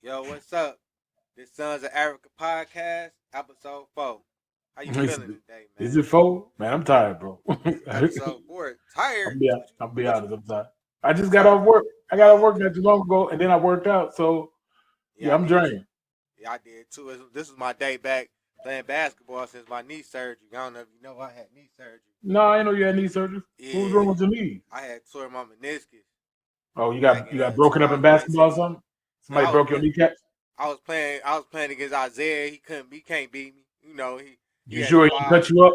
Yo, what's up? This Sons of Africa podcast, episode 4. How you Is feeling today, is man? it four? Man, I'm tired, bro. Episode 4. Tired? What you I'll be what you honest, I'm tired. I just got tired? off work. I got off Oh, work okay. not too long ago, and then I worked out. So Yeah, yeah, I I'm did too. drained. Yeah, I did too. This was my day back playing basketball since my knee surgery. I don't know if you know I had knee surgery. No, I didn't know you had knee surgery. What was wrong Yeah, with your knee? I had tore my meniscus Oh, you back got in you got broken up in basketball or 2019. something? No, Somebody broke your kneecap? I was playing against Isaiah. He can't beat me. You know, he You had the sure he didn't five. cut you up?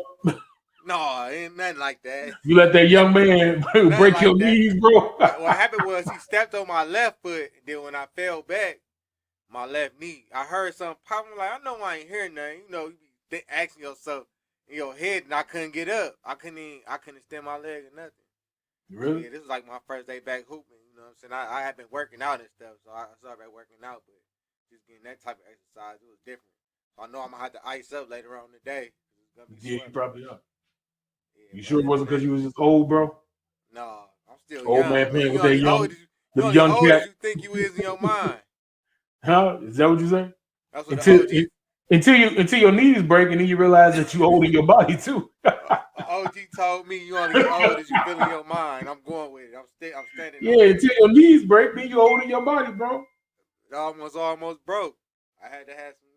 No, ain't nothing like that. You let that young man Nothing break your like that. knees, bro? What happened was he stepped on my left foot, and then when I fell back, my left knee, I heard something pop. I'm like, I know I ain't hearing nothing. You know, you be asking yourself in your head, and I couldn't get up. I couldn't extend my leg or nothing. So Really? yeah, this was like my first day back hooping. You know what I'm saying? I had been working out and stuff, so I started back working out, but just getting that type of exercise, it was different. So I know I'm gonna have to ice up later on today. It's gonna be Yeah, you swelling. probably are. Yeah, You but sure it other than wasn't because that, you was just old, bro? no, I'm still Old man young, man. playing with that You them only young old as cat. you think you is in your mind. Huh? Is that what you say? That's what the Until OG until your knees break and then you realize that you holding your body too. OG told me you only old as you feel in your mind. I'm going with it. I'm standing Yeah, on it. until your knees break, then you holding your body, bro. It almost broke. I had to have some,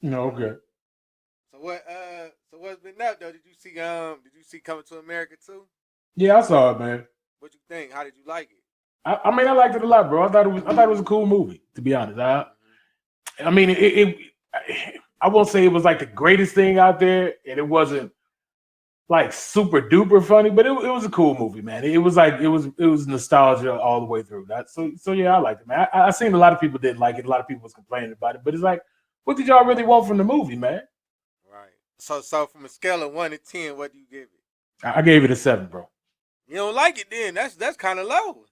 No, you know. okay. So what's been up though? Did you see Coming to America too? Yeah, I saw it, man. What you think? How did you like it? I mean, I liked it a lot, bro. I thought it was a cool movie, to be honest. Mm-hmm. I mean, I won't say it was like the greatest thing out there, and it wasn't like super duper funny, but it was a cool movie, man. It was like it was nostalgia all the way through. That so yeah, I liked it, man. I seen a lot of people didn't like it. A lot of people was complaining about it, but it's like, what did y'all really want from the movie, man? Right. So from a scale of 1 to 10, what do you give it? I gave it a 7, bro. You don't like it then? That's kind of low.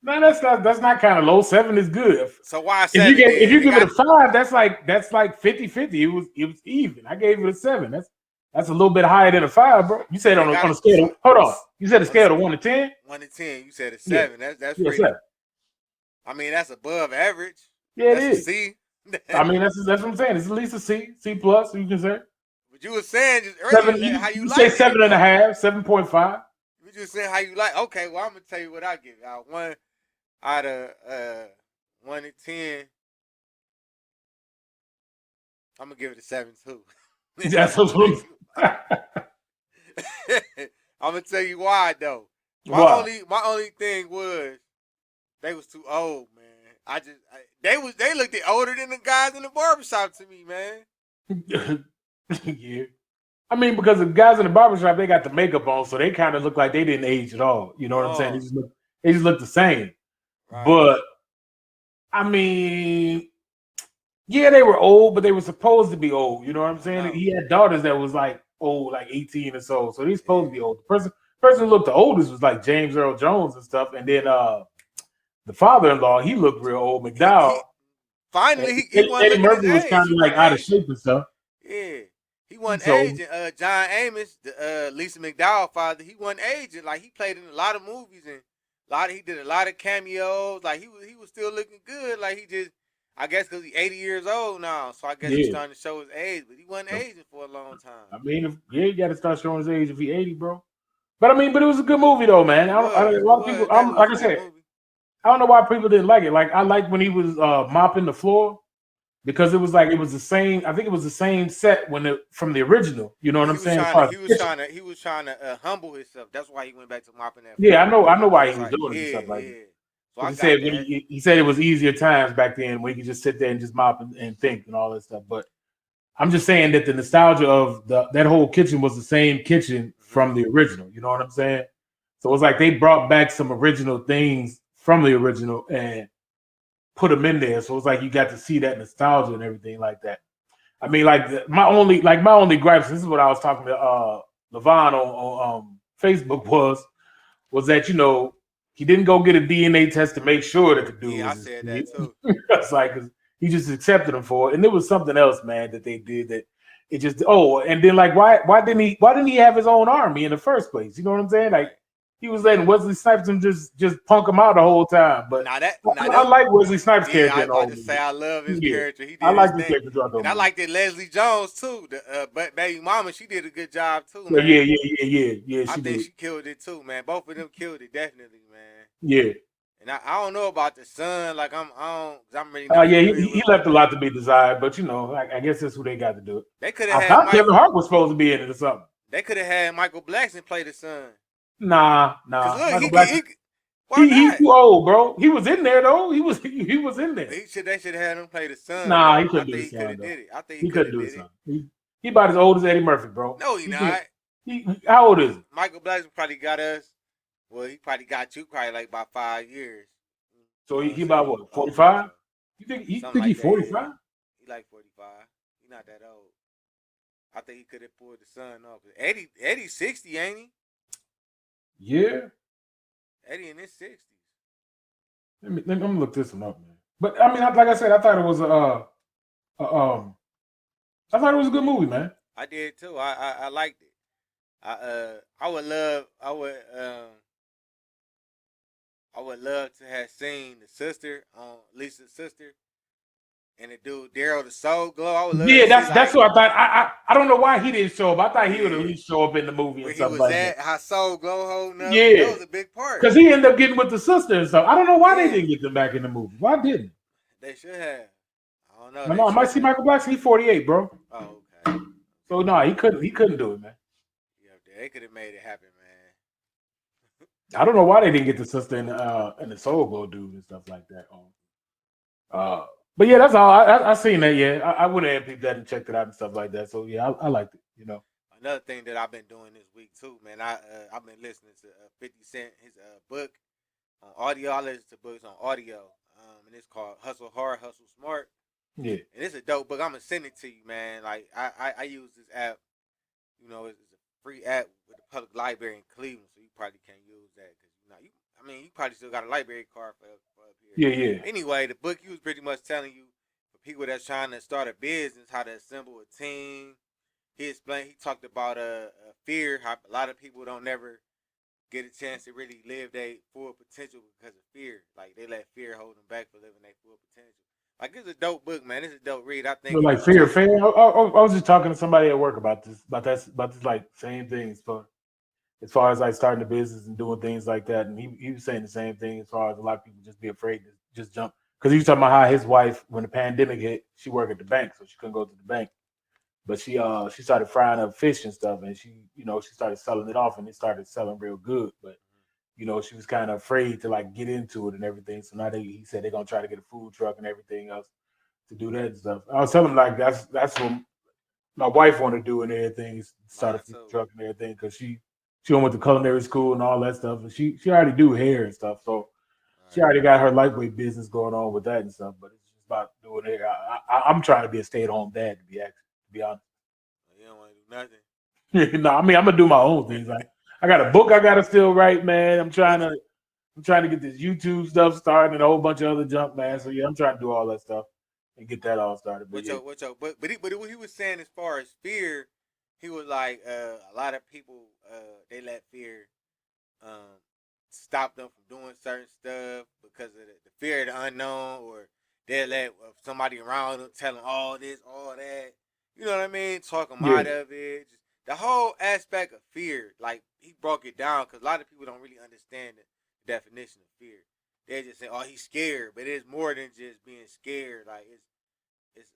No, that's not kind of low. 7 is good. So why If you 7 get if then? you It give it got a 5, that's like 50-50. It was even. I gave it a 7. That's a little bit higher than a 5, bro. You said so it on got a scale of, hold on. You said a on a scale of 1 to 10? 1 to 10. You said a Yeah. 7. That's Yeah, pretty. 7. I mean, that's above average. Yeah, it That's a is. C. I mean, that's what I'm saying. It's at least a C plus. You can say But you were saying just seven. earlier how you You say liking it seven and a though. half, 7.5. You just saying how you like. Okay, well I'm gonna tell you what I give it. One out of 1 to 10, I'm gonna give it a 7 too. That's what I'm. I'm gonna tell you why though. Why? My only thing was they was too old, man. They looked older than the guys in the barbershop to me, man. Yeah. I mean, because the guys in the barbershop, they got the makeup on, so they kind of look like they didn't age at all. You know what I'm saying? No, They just look the same. right. But I mean, yeah, they were old, but they were supposed to be old. You know what I'm I saying? know. He had daughters that was like old, like 18 or so he's supposed to be Yeah. old. The person who looked the oldest was like James Earl Jones and stuff, and then the father-in-law, he looked real old. He McDowell, finally he wasn't Eddie looking his Murphy was age. kind He of like wasn't out of aging. shape and stuff. Yeah. He wasn't So aging. John Amos, the Lisa McDowell father, he wasn't aging. Like he played in a lot of movies and he did a lot of cameos. Like he was still looking good. Like he just I guess because he's 80 years old now, so I guess he's yeah, starting to show his age. But he wasn't aging for a long time. I mean, yeah, you got to start showing his age if he 80, bro. But I mean, but it was a good movie though, man. A It lot of people, was. Definitely like was I a good said, movie. I don't know why people didn't like it. Like I liked when he was mopping the floor because it was like it was the same. I think it was the same set from the original. You know what But I'm saying? As far as the kitchen. he was trying to humble himself. That's why he went back to mopping that Yeah, floor. I know He why was he was like, doing it and yeah, stuff like that. yeah. So I Because got that. he said it was easier times back then when he could just sit there and just mop and think and all that stuff. But I'm just saying that the nostalgia of that whole kitchen was the same kitchen Mm-hmm. from the original. You know what I'm saying? So it's like they brought back some original things from the original and put them in there. So it's like you got to see that nostalgia and everything like that. I mean, like my only gripes. This is what I was talking to Levon on Facebook was that he didn't go get a DNA test to make sure that the dude Yeah, I was his said kid. that too. It's like 'cause he just accepted him for it, and there was something else, man, that they did that it just and then like why didn't he have his own army in the first place? You know what I'm saying? Like Right. he was letting Wesley Snipes and just punk him out the whole time. But I like Wesley Snipes' character. I was in the about whole to movie. say I love his character. He I did like his this thing, character throughout the and I movie. liked it Leslie Jones too. The baby mama, she did a good job too, Yeah, man. yeah. I She think did. she killed it too, man. Both of them killed it definitely, man. Yeah. And I don't know about the son. Like I'm really not Yeah, familiar he with left a him. lot to be desired, but I guess that's who they got to do it. They could have I had thought Kevin Hart was supposed to be in it or something. They could have had Michael Blackson play the son. Nah. Cause look, Michael Blackson. Why not? He's too old, bro. He was in there though. He was in there. They should have had him play the son. Nah, though. he couldn't I do think the he could son. have did it. I think He he could couldn't have do did the it. son. He about as old as Eddie Murphy, bro. No, he not. How old is he? Michael Blackson probably got us. Well, he probably got you probably like about 5 years. So he about what? 45? You think he's 45? He like 45. He not that old. I think he could have pulled the son off. Eddie's 60, ain't he? Yeah. Eddie in his 60s. Let me look this one up, man. But I mean, like I said, I thought it was I thought it was a good movie, man. I did too. I liked it. I would love to have seen the sister on Lisa's sister and the dude Daryl the Soul Glow. I would love. Yeah, that's what I thought. I don't know why he didn't show up. I thought he would at least show up in the movie and stuff like that. How Soul Glow holding up. Yeah, that was a big part. Because he ended up getting with the sister and stuff. I don't know why they didn't get them back in the movie. Why didn't they? Should have. I don't know. No, I might see Michael Blackson. He's 48, bro. Oh, okay. So no, he couldn't do it, man. Yeah, they could have made it happen, man. I don't know why they didn't get the sister and the Soul Glow dude and stuff like that. But yeah, that's all. I seen that. Yeah, I would have peeped that and checked it out and stuff like that. So yeah, I liked it. Another thing that I've been doing this week too, man. I've been listening to 50 Cent his book on audio. I listen to books on audio, and it's called Hustle Hard, Hustle Smart. Yeah, and it's a dope book. I'm gonna send it to you, man. Like I use this app. It's a free app with the public library in Cleveland, so you probably can't use that because you probably still got a library card for up here. Yeah. Anyway, the book he was pretty much telling you for people that's trying to start a business how to assemble a team. He talked about fear, how a lot of people don't never get a chance to really live their full potential because of fear. Like they let fear hold them back for living their full potential. Like it's a dope book, man. It's a dope read. I think like fear. I was just talking to somebody at work about this like same thing as far as like starting a business and doing things like that. And he was saying the same thing as far as a lot of people just be afraid to just jump. Because he was talking about how his wife, when the pandemic hit, she worked at the bank, so she couldn't go to the bank. But she started frying up fish and stuff, and she started selling it off, and it started selling real good. But she was kind of afraid to like get into it and everything. So now he said they're gonna try to get a food truck and everything else to do that and stuff. I was telling him like that's what my wife wanted to do and everything, start a food truck and everything, because she went to culinary school and all that stuff, and she already do hair and stuff, so she already got her lightweight business going on with that and stuff. But it's just about doing hair. I'm trying to be a stay-at-home dad, to be honest. You don't want to do nothing. No, I mean I'm gonna do my own things. Like I got a book I gotta still write, man. I'm trying to get this YouTube stuff started and a whole bunch of other junk, man. So yeah, I'm trying to do all that stuff and get that all started. But what he was saying as far as fear, he was like a lot of people they let fear stop them from doing certain stuff because of the fear of the unknown, or they let somebody around them tell them all this, all that. You know what I mean? Talk them out of it. Just the whole aspect of fear. Like he broke it down because a lot of people don't really understand the definition of fear. They just say, "Oh, he's scared," but it's more than just being scared. Like it's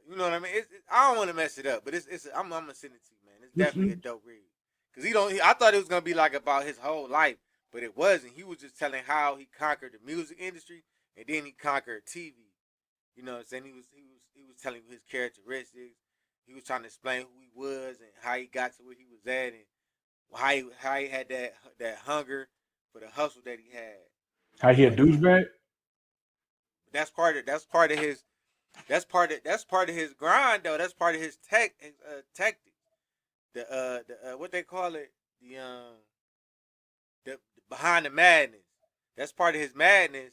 you know what I mean? I don't want to mess it up, but I'm gonna send it to you, man. It's definitely a dope read. Cause I thought it was gonna be like about his whole life, but it wasn't. He was just telling how he conquered the music industry and then he conquered TV. You know what I'm saying? He was telling you his characteristics. He was trying to explain who he was and how he got to where he was at and how he had that hunger for the hustle that he had. How he a douchebag? That's part of his grind though. That's part of his tactics. The what they call it, the behind the madness. That's part of his madness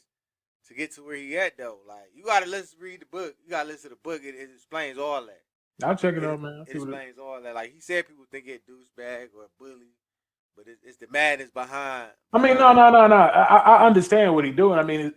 to get to where he at though. Like you gotta read the book. You gotta listen to the book. It explains all that. I'll check it out, man. It explains all that. Like he said, people think it douchebag or a bully, but it's the madness behind. I mean, no. I understand what he's doing. I mean,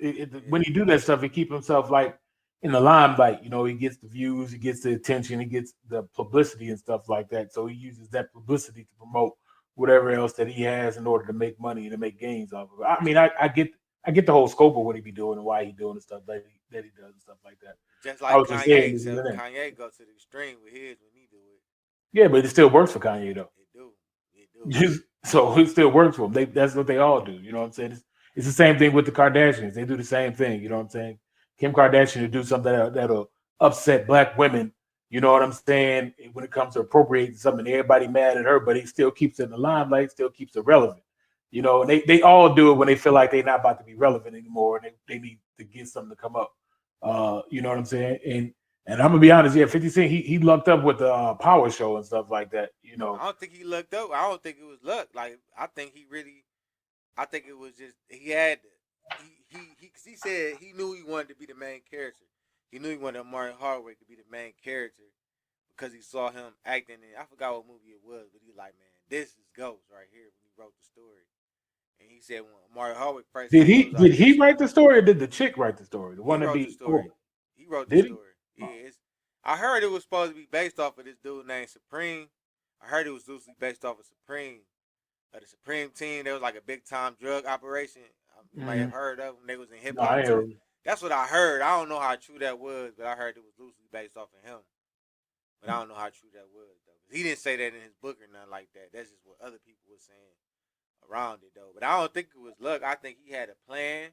when he do that stuff, he keep himself like in the limelight. You know, he gets the views, he gets the attention, he gets the publicity and stuff like that. So he uses that publicity to promote whatever else that he has in order to make money and to make gains off of it. I mean, I get the whole scope of what he be doing and why he doing the stuff that he does and stuff like that. Just I like was just saying, Kanye, except Kanye go to the extreme with his when he do it. yeah, but it still works for Kanye though. It do. So it still works for them. That's what they all do. You know what I'm saying? It's the same thing with the Kardashians. They do the same thing. You know what I'm saying? Kim Kardashian will do something that'll upset black women. You know what I'm saying? When it comes to appropriating something, everybody mad at her, but he still keeps it in the limelight, still keeps it relevant. You know, and they all do it when they feel like they're not about to be relevant anymore and they need to get something to come up. You know what I'm saying? And I'm gonna be honest, yeah, 50 Cent, he lucked up with the Power Show and stuff like that. You know, I don't think he lucked up. I don't think it was luck. Like I think it was just he had cause he said he knew he wanted to be the main character. He knew he wanted Martin Hardwick to be the main character because he saw him acting in I forgot what movie it was, but he like, man, this is Ghost right here when he wrote the story. And he said when Martin Hardwick first did he write the story or did the chick write the story? The one that wrote be the story. He wrote the story. Yeah, I heard it was supposed to be based off of this dude named Supreme. I heard it was loosely based off of Supreme. The Supreme team, there was like a big time drug operation. You might have heard of them. They was in hip hop. That's what I heard. I don't know how true that was, but I heard it was loosely based off of him. But I don't know how true that was though. He didn't say that in his book or nothing like that. That's just what other people were saying around it though. But I don't think it was luck. I think he had a plan.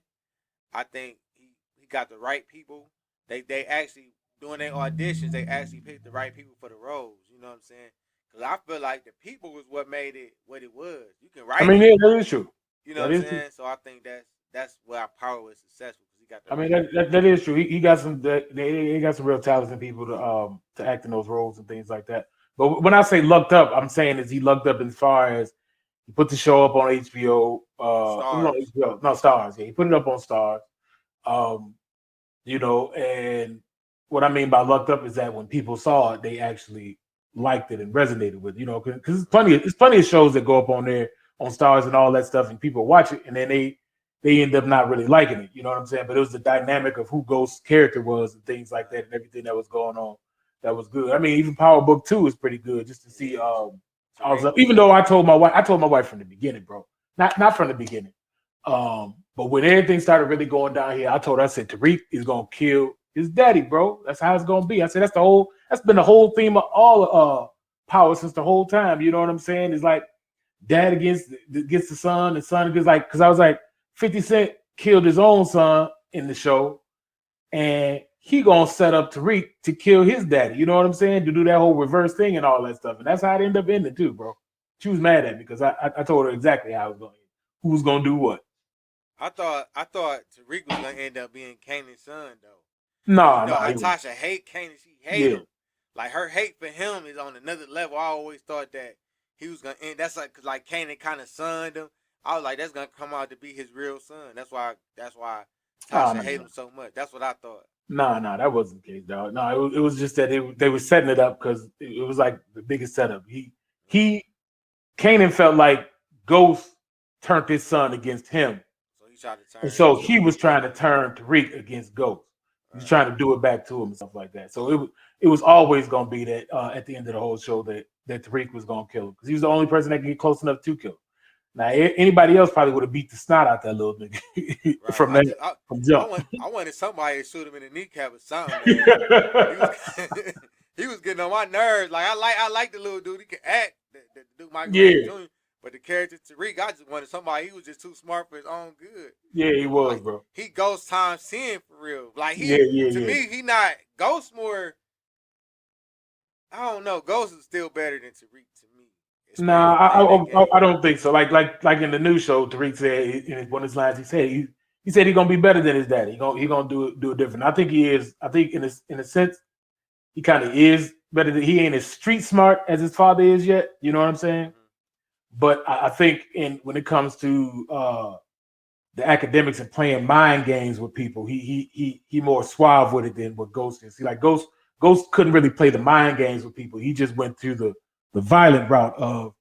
I think he got the right people. They actually doing their auditions. They actually picked the right people for the roles. You know what I'm saying? Because I feel like the people was what made it what it was. You can write. I mean, yeah, that is true. You know what I'm saying? So I think that's why Power was successful because he got. I mean, that is true. He got some. They got some real talented people to act in those roles and things like that. But when I say lucked up, I'm saying is he lucked up as far as he put the show up on HBO. Stars. No, Stars. Yeah, he put it up on Stars. You know, and what I mean by lucked up is that when people saw it, they actually liked it and resonated with it, you know, because there's plenty of shows that go up on there on Stars and all that stuff, and people watch it and then they end up not really liking it, you know what I'm saying? But it was the dynamic of who Ghost's character was and things like that and everything that was going on that was good. I mean, even Power Book 2 is pretty good just to see even though I told my wife from the beginning, bro. Not from the beginning. But when everything started really going down here, I said Tariq is gonna kill his daddy, bro. That's how it's gonna be. I said that's been the whole theme of all Power since the whole time. You know what I'm saying? It's like dad against the son, and son against because I was like 50 Cent killed his own son in the show, and he gonna set up Tariq to kill his daddy. You know what I'm saying? To do that whole reverse thing and all that stuff, and that's how it ended up ending too, bro. She was mad at me because I told her exactly how it was going, who was gonna do what. I thought Tariq was gonna end up being Kanan's son though. No, Natasha hate Kanan. She hate him. Like her hate for him is on another level. I always thought that he was gonna end. That's cause like Kanan kind of sunned him. I was like, that's gonna come out to be his real son. That's why Natasha hate him so much. That's what I thought. No, that wasn't the case, dog. No, it was just that they were setting it up because it was like the biggest setup. Kanan felt like Ghost turned his son against him. So he was trying to turn Tariq against Ghost. He was trying to do it back to him and stuff like that. So it was always going to be that at the end of the whole show that Tariq was going to kill him because he was the only person that could get close enough to kill him. Now anybody else probably would have beat the snot out that little nigga from jump. I wanted somebody to shoot him in the kneecap or something. He was getting on my nerves. Like I like the little dude. He can act. The dude Michael Jr. But the character Tariq, I just wanted somebody. He was just too smart for his own good. Yeah, he was, bro. He Ghost times 10 for real. Like to me, he not Ghost more. I don't know. Ghost is still better than Tariq to me. Nah, I don't think so. Like in the new show, Tariq said in one of his lines, he said he's gonna be better than his daddy. He gonna do it different. I think he is. I think in a sense, he kind of is better. He ain't as street smart as his father is yet. You know what I'm saying? Mm-hmm. But I think when it comes to the academics and playing mind games with people, he more suave with it than what Ghost is. See, like Ghost couldn't really play the mind games with people. He just went through the violent route of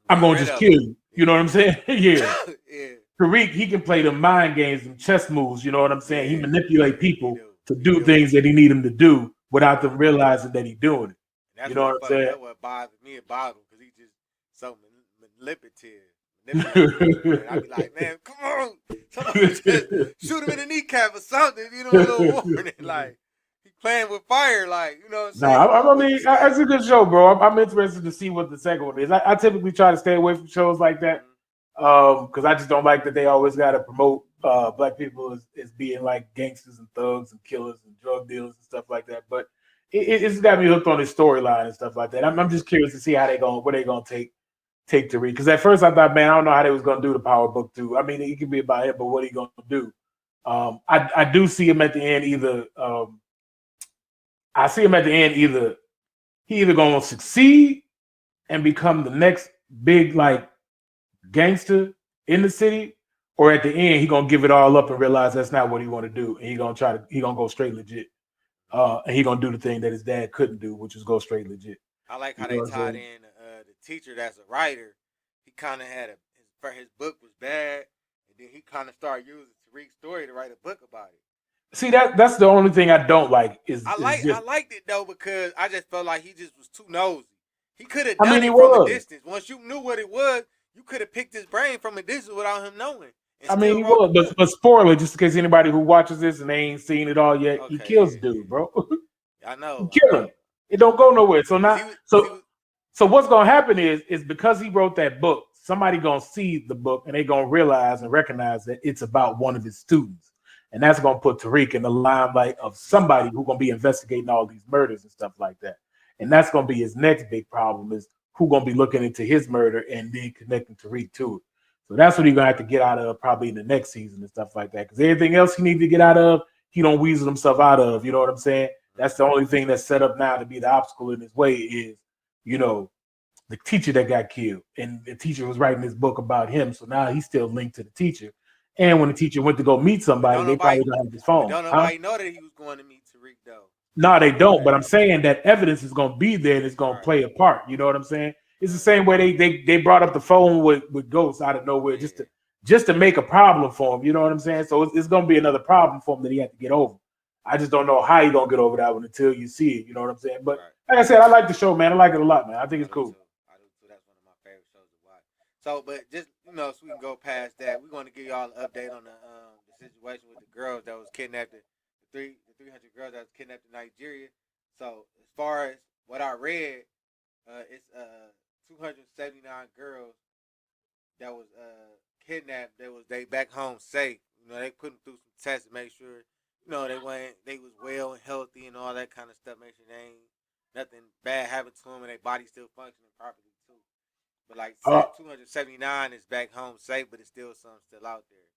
I'm Get gonna rid just of kill him. you. You know what I'm saying? Yeah. Yeah. Tariq, he can play the mind games and chess moves. You know what I'm saying? He manipulate He people do. to He do do. things that he need them to do without them Uh-huh. realizing that he's doing it. And You that's know what what I'm saying? that's what bothers me about him because he just so manipulative. And I be like, man, come on, somebody just shoot him in the kneecap or something. You know, a little warning. Like he playing with fire. Like you know what I'm No, saying? You I going with the mean, snake. it's a good show, bro. I'm interested to see what the second one is. I typically try to stay away from shows like that Mm-hmm. because I just don't like that they always got to promote black people as being like gangsters and thugs and killers and drug dealers and stuff like that. But it's got me hooked on his storyline and stuff like that. I'm just curious to see how where they gonna take to read. Because at first I thought, man, I don't know how they was gonna do the Power Book 2. I mean, it could be about him, but what are he gonna do? I do see him at the end either. I see him at the end either. He either gonna succeed and become the next big like gangster in the city, or at the end he gonna give it all up and realize that's not what he want to do, and he gonna go straight legit, and he gonna do the thing that his dad couldn't do, which is go straight legit. I like You how know they what I'm tied saying? in the teacher that's a writer. He kind of had his book was bad, and then he kind of started using Tariq's story to write a book about it. See that's the only thing I don't like is I just. liked it though because I just felt like he just was too nosy. He could have I done mean, he it from a was. distance. Once you knew what it was, you could have picked his brain from a distance without him knowing, and I mean, still he wrote the was. book. But spoiler, just in case anybody who watches this and they ain't seen it all yet, he Okay, kills yeah, the dude, bro. yeah. He I kill him. know. It don't go Yeah, nowhere. So because not because he so. was. So what's gonna happen is because he wrote that book, somebody gonna see the book and they gonna realize and recognize that it's about one of his students, and that's gonna put Tariq in the limelight of somebody who's gonna be investigating all these murders and stuff like that. And that's gonna be his next big problem is who gonna be looking into his murder and then connecting Tariq to it. So that's what he's gonna have to get out of probably in the next season and stuff like that. Because everything else he needs to get out of, he don't weasel himself out of. You know what I'm saying? That's the only thing that's set up now to be the obstacle in his way is you know, the teacher that got killed. And the teacher was writing this book about him. So now he's still linked to the teacher. And when the teacher went to go meet But somebody, don't they nobody. probably don't have his But phone. don't Huh? nobody know that he was going to meet Tariq though. No, they Don't know don't. But that. I'm saying that evidence is going to be there and it's going to Right. play a part. You know what I'm saying? It's the Right. same way they brought up the phone with Ghost out of nowhere Yeah. just to make a problem for him. You know what I'm saying? So it's going to be another problem for him that he had to get over. I just don't know how he gonna get over that one until you see it. You know what I'm saying? But Right. like I said, I like the show, man. I like it a lot, man. I think I it's do cool. too. I do too. That's one of my favorite shows to watch. So, but just so we can go past that, we're going to give y'all an update on the situation with the girls that was kidnapped, the 300 girls that was kidnapped in Nigeria. So, as far as what I read, it's 279 girls that was kidnapped. They back home safe. They put them through some tests to make sure they was well and healthy and all that kind of stuff. Make sure they ain't nothing bad happened to them and their body still functioning properly too. But like Uh, 279 is back home safe, but it's still some still out there.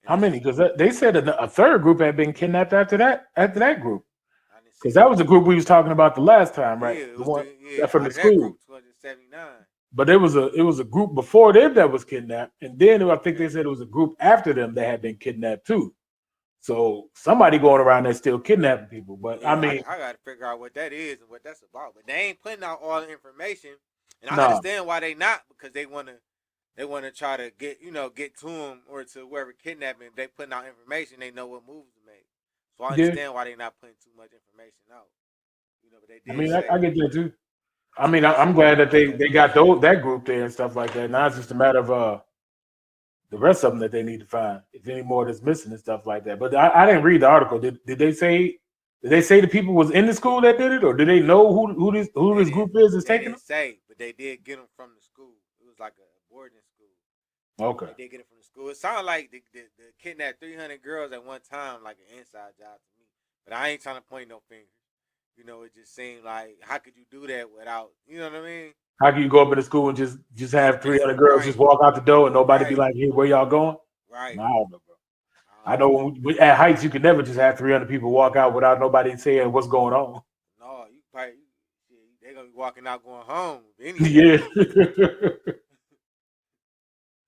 And how it's many? Because they said a third group had been kidnapped after that group. I didn't see Because that that. was the group we was talking about the last time, right? Yeah, it The was one yeah from out the of that school. group 279. But it was a group before them that was kidnapped, and then I think they Okay. said it was a group after them that had been kidnapped too. So somebody going around there still kidnapping people. But I Yeah, mean, I got to figure out what that is and what that's about. But they ain't putting out all the information, and I nah, understand why they not because they want to try to get to them or to whoever kidnapping. If they putting out information, they know what moves to make. So I yeah. understand why they not putting too much information out. But they I did mean, I say get that too. I mean, I'm glad that 279 they got girls. that group there and stuff like that. Now it's just a matter of the rest of them that they need to find. If any more that's missing and stuff like that. But I didn't read the article. Did they say? Did they say the people was in the school that did it, or do they know who They this didn't group is that's they taking didn't say, but they did get them from the school. It was like a boarding school. them? Okay. They did get it from the school. It sounded like the kidnapped 300 girls at one time, like an inside job to me. But I ain't trying to point no fingers. It just seemed like how could you do that without, you know what I mean? How can you go up in the school and just have 300 girls just Right, walk out the door and nobody be right, like, "Hey, where y'all going?" No, right. I don't know, bro. I I don't know. know at Heights you can never just have 300 people walk out without nobody saying what's going on. No, you probably they gonna be walking out going home if anything. Yeah.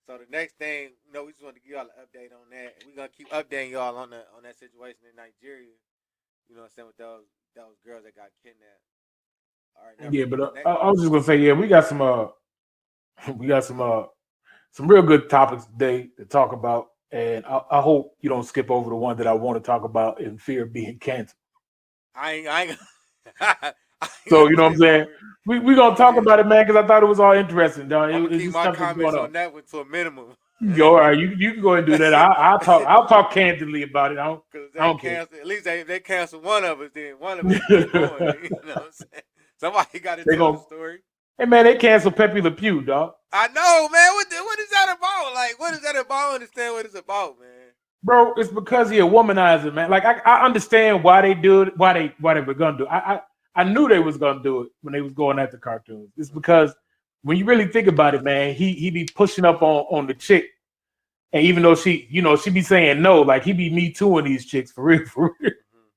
So the next thing, we just want to give y'all an update on that. We're gonna keep updating y'all on that situation in Nigeria. You know what I'm saying with those girls that got kidnapped. All right, now Yeah, for but the next. I was just gonna say, yeah, we got some We got some real good topics today to talk about, and I hope you don't skip over the one that I want to talk about in fear of being canceled. I ain't I ain't So gonna you know what I'm skip saying? over it. We gonna I'm talk just about it, man, because I thought it was all interesting, dog. I'm gonna It's keep just my stuff that's comments going on. on that one to a minimum. Yo, all right, you can go ahead and do that. I'll talk candidly about it. Because I they don't care. cancel, at least they cancel one of us, then one of us keep going. You know what I'm saying? Somebody got to They tell the gonna story. Hey man, they canceled Pepe Le Pew, dog. I know, man. What is that about? Like, what is that about? I don't understand what it's about, man. Bro, it's because he a womanizer, man. Like I understand why they do it, why they were gonna do it. I knew they was gonna do it when they was going after cartoons. It's because when you really think about it, man, he be pushing up on the chick, and even though she be saying no, like he be me tooing these chicks for real, for real. Mm-hmm.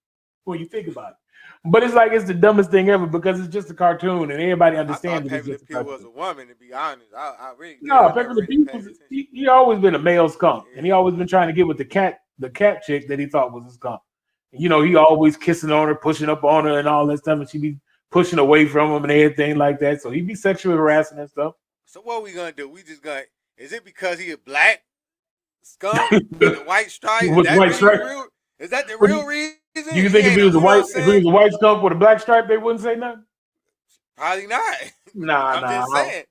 When you think about it. But it's like it's the dumbest thing ever because it's just a cartoon and everybody I thought understands that it's Pepe Le just a Pew was cartoon. a woman, to be honest. I really did. No, I Pepe never Le really Pew paid was attention. he always been a male skunk, and he Yeah. always been trying to get with the cat chick that he thought was his skunk. And, he always kissing on her, pushing up on her, and all that stuff, and she be pushing away from him and everything like that. So he be sexually harassing and stuff. So what we gonna do? We just gonna? Is it because he a black skunk with the white stripe? Is With that white really the stripe. real? Is that the What real reason? do you He think ain't a, you know what I'm if he saying? was a white skunk with a black stripe, they wouldn't say nothing? Probably not. Nah, I'm nah, just saying.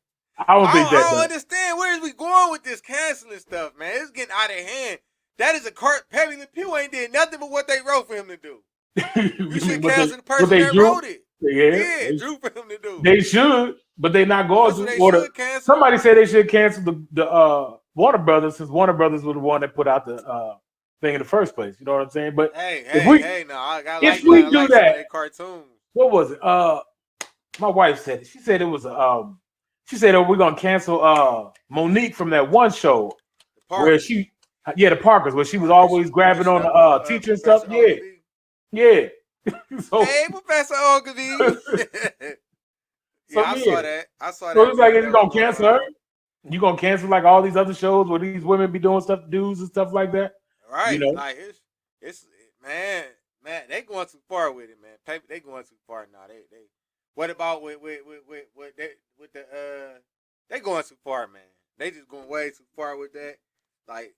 I don't think that I don't though. understand where is we going with this canceling stuff, man. It's getting out of hand. That is a cart. Pepe Le Pew ain't did nothing but what they wrote for him to do. You You should mean cancel the what person they that drew? wrote it. Yeah, Yeah, drew for him to do. they should, but they not going That's what to. they should cancel. Somebody said they should cancel the Warner Brothers since Warner Brothers was the one that put out the thing in the first place. You know what I'm saying? But Hey, if hey, we hey! Now if we do like some of that, their cartoons. what was it? My wife said it. She said it was she said, "Oh, we're gonna cancel Monique from that one show The where Parkers. the Parkers, where she was Where she always was grabbing pushing on up the on teacher and stuff. Professor Yeah, Ogilvy. yeah. so Hey, Professor Ogilvy. so Yeah, I yeah. saw that. I saw So that it's like meme it's that was gonna going cancel her. around. You gonna cancel like all these other shows where these women be doing stuff to dudes and stuff like that. You Right, know, like it's man, they going too far with it, man. They going too far now. They what about with they with the they going too far, man. They just going way too far with that. Like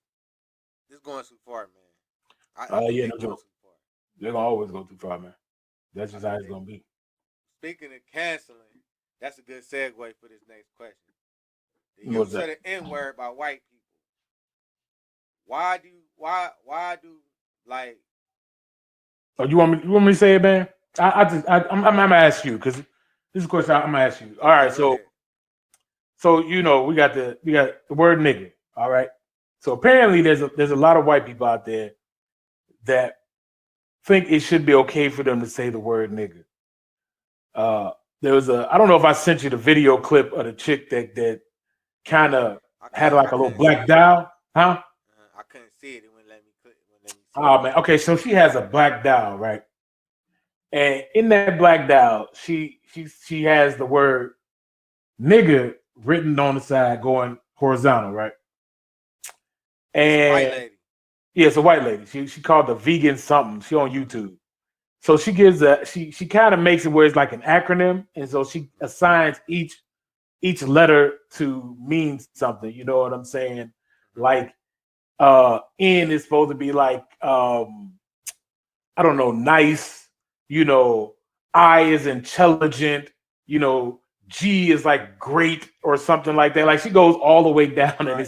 just going too far, man. I think yeah, they no going joke. too far. They're gonna always go too far, man. That's I just how think it's they. gonna be. Speaking of canceling, that's a good segue for this next question. The What's use of that? the N word by white people. Why do like Oh, you want me to say it, man? I'm gonna ask you because this is a question I'm gonna ask you. All okay, right, go ahead. so we got the word nigga. All right. So apparently there's a lot of white people out there that think it should be okay for them to say the word nigga. There was I don't know if I sent you the video clip of the chick that kind of had I like a little couldn't see black it. dial, huh? I couldn't see it. It wouldn't let me click. It wouldn't let me see it. Oh man, okay, so she has a black dial, right? And in that black dial, she has the word nigga written on the side going horizontal, right? It's a white And lady. yeah, it's a white lady. She called the vegan something. She on YouTube. So she gives she kind of makes it where it's like an acronym, and so she assigns each letter to mean something. You know what I'm saying? Like N is supposed to be like I don't know, nice, you know, I is intelligent, you know, G is like great or something like that. Like she goes all the way down Right.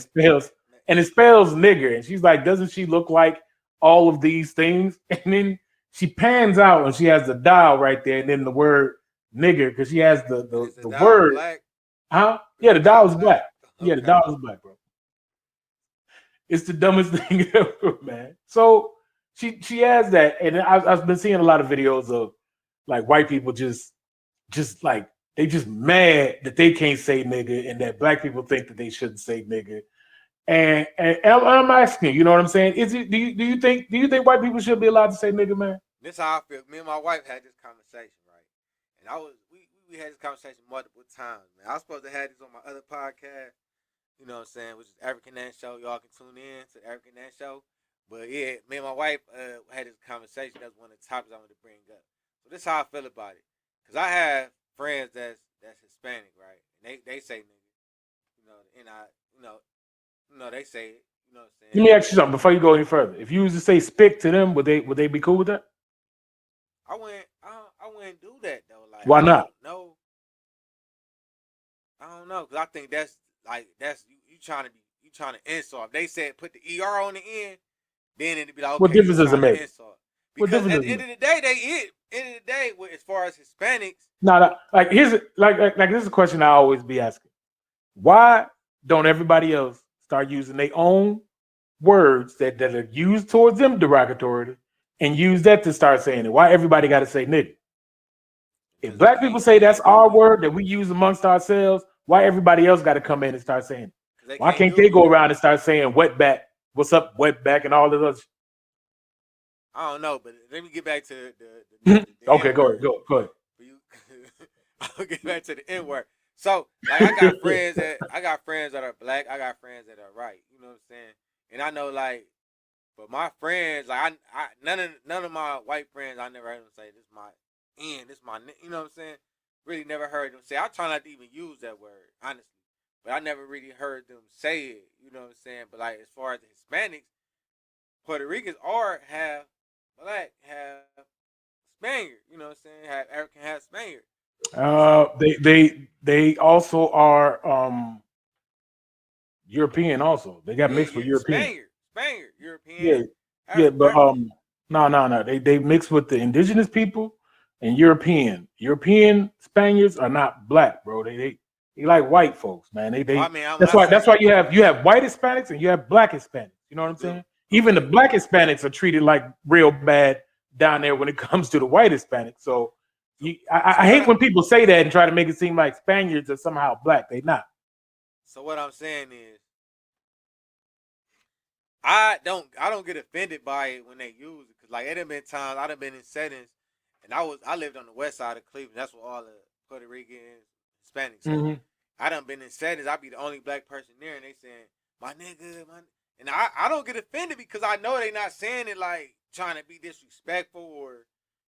and it spells nigger. And she's like, doesn't she look like all of these things? And then she pans out and she has the dial right there, and then the word nigger, because she has And is the the dial word, black? huh? Is Yeah, the the dial dial is black? black. Yeah, the Okay. dial is black, bro. It's the dumbest thing ever, man. So she has that, and I've been seeing a lot of videos of like white people just like they just mad that they can't say nigga, and that black people think that they shouldn't say nigga. And I'm asking, you know what I'm saying? Is it do you think white people should be allowed to say nigga, man? This how I feel. Me and my wife had this conversation, right? And we had this conversation multiple times, man. I was supposed to have this on my other podcast, you know what I'm saying, which is African Dance Show. Y'all can tune in to the African Dance Show. But yeah, me and my wife had this conversation. That's one of the topics I wanted to bring up. So this is how I feel about it. Cause I have friends that's Hispanic, right? And they say nigga. and they say it. You know what I'm Let saying? me ask you something before you go any further. If you was to say "spick" to them, would they be cool with that? I wouldn't do that though. Like Why not? I don't know, cause I think that's you trying to insult. If they said put the er on the end, then it'd be like What okay, you difference does it trying to make? insult. What Because difference at does the it end make? of the day, end of the day, as far as Hispanics, No, no. Like here's like this is a question I always be asking. Why don't everybody else start using their own words that are used towards them derogatorily and use that to start saying it? Why everybody got to say nigga? If because they black people can't say they that's can't do our it. word that we use amongst ourselves, why everybody else got to come in and start saying it? Because they Why can't can't they do go it. around and start saying wetback, what's up, wetback, and all this other I don't know, but let me get back to the Okay, N word. go ahead. You, I'll get back to the N word. So, like, I got friends that are black. I got friends that are right. You know what I'm saying? And I know, like, but my friends, like, none of my white friends, I never heard them say this my N, this my, you know what I'm saying? Really never heard them say. I try not to even use that word, honestly. But I never really heard them say it. You know what I'm saying? But like, as far as the Hispanics, Puerto Ricans are half black, half Spaniard. You know what I'm saying? Half African, half Spaniard. So They also are European also. They got yeah, mixed with European. Spaniard, European, Yeah, yeah, but African. no. They mix with the indigenous people and European. European Spaniards are not black, bro. They like white folks, man. Well, I They mean, when that's I why say you have white Hispanics and you have black Hispanics. You know what you I'm do, saying? Even the okay, black Hispanics are treated like real bad down there when it comes to the white Hispanics. So so I hate when people say that and try to make it seem like Spaniards are somehow black. They not. what I'm saying is, I don't get offended by it when they use it because like it have been times I done been in settings and I lived on the west side of Cleveland. That's where all the Puerto Ricans, Hispanics at. Mm-hmm. I done been in settings. I be the only black person there, and they saying my nigga, and I don't get offended because I know they not saying it like trying to be disrespectful or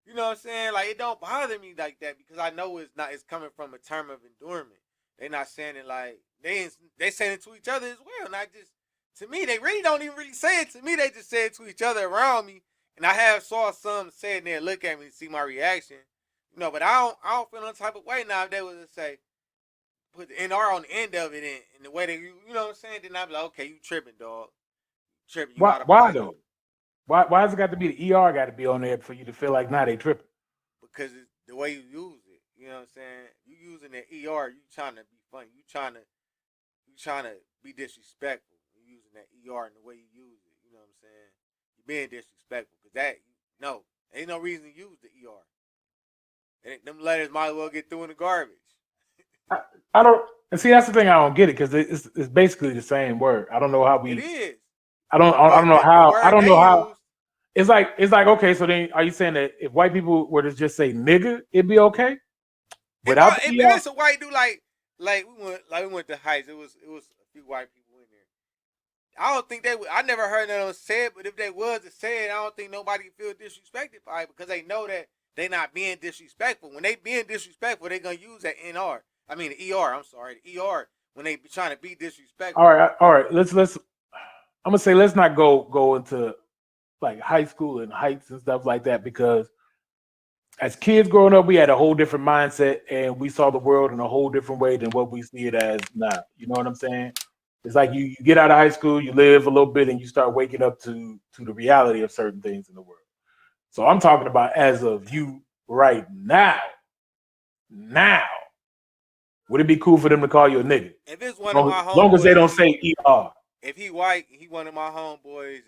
you know what I'm saying. Like it don't bother me like that because I know it's coming from a term of endurement. They not saying it like they saying it to each other as well, not just to me. They really don't even really say it to me. They just say it to each other around me, and I have saw some say it there, look at me, see my reaction, But I don't feel no type of way now if they was to say put the NR on the end of it and the way that you know what I'm saying, then I'd be like, okay, you tripping, dog. Tripping, you out of Why pocket. though? Why has it got to be the ER got to be on there for you to feel like they tripping? Because it's the way you use it. You know what I'm saying? You using the ER, you trying to be funny. You trying to be disrespectful. You using that ER and the way you use it. You know what I'm saying? You being disrespectful. Because no, ain't no reason to use the ER. And them letters might as well get through in the garbage. I, I don't and see that's the thing I don't get it because it's basically the same word. I don't know how It we. is. I don't But know the how. I word don't know they how. use, It's like okay. So then, are you saying that if white people were to just say nigga, it'd be okay without the if ER? it's a white dude like we went to Heights, it was a few white people in there. I don't think they would. I never heard none of them say it, but if they was to say it, I don't think nobody feel disrespected by it because they know that they not being disrespectful. When they being disrespectful, they gonna use that NR. I mean the ER. I'm sorry, the ER when they be trying to be disrespectful. All right. Let's. I'm gonna say let's not go into like high school and heights and stuff like that because as kids growing up, we had a whole different mindset and we saw the world in a whole different way than what we see it as now. You know what I'm saying? It's like you get out of high school, you live a little bit, and you start waking up to the reality of certain things in the world. So I'm talking about as of you right now. Now, would it be cool for them to call you a nigga? If it's one of Long, my long as they don't homeboys, say ER. if he white, he one of my homeboys,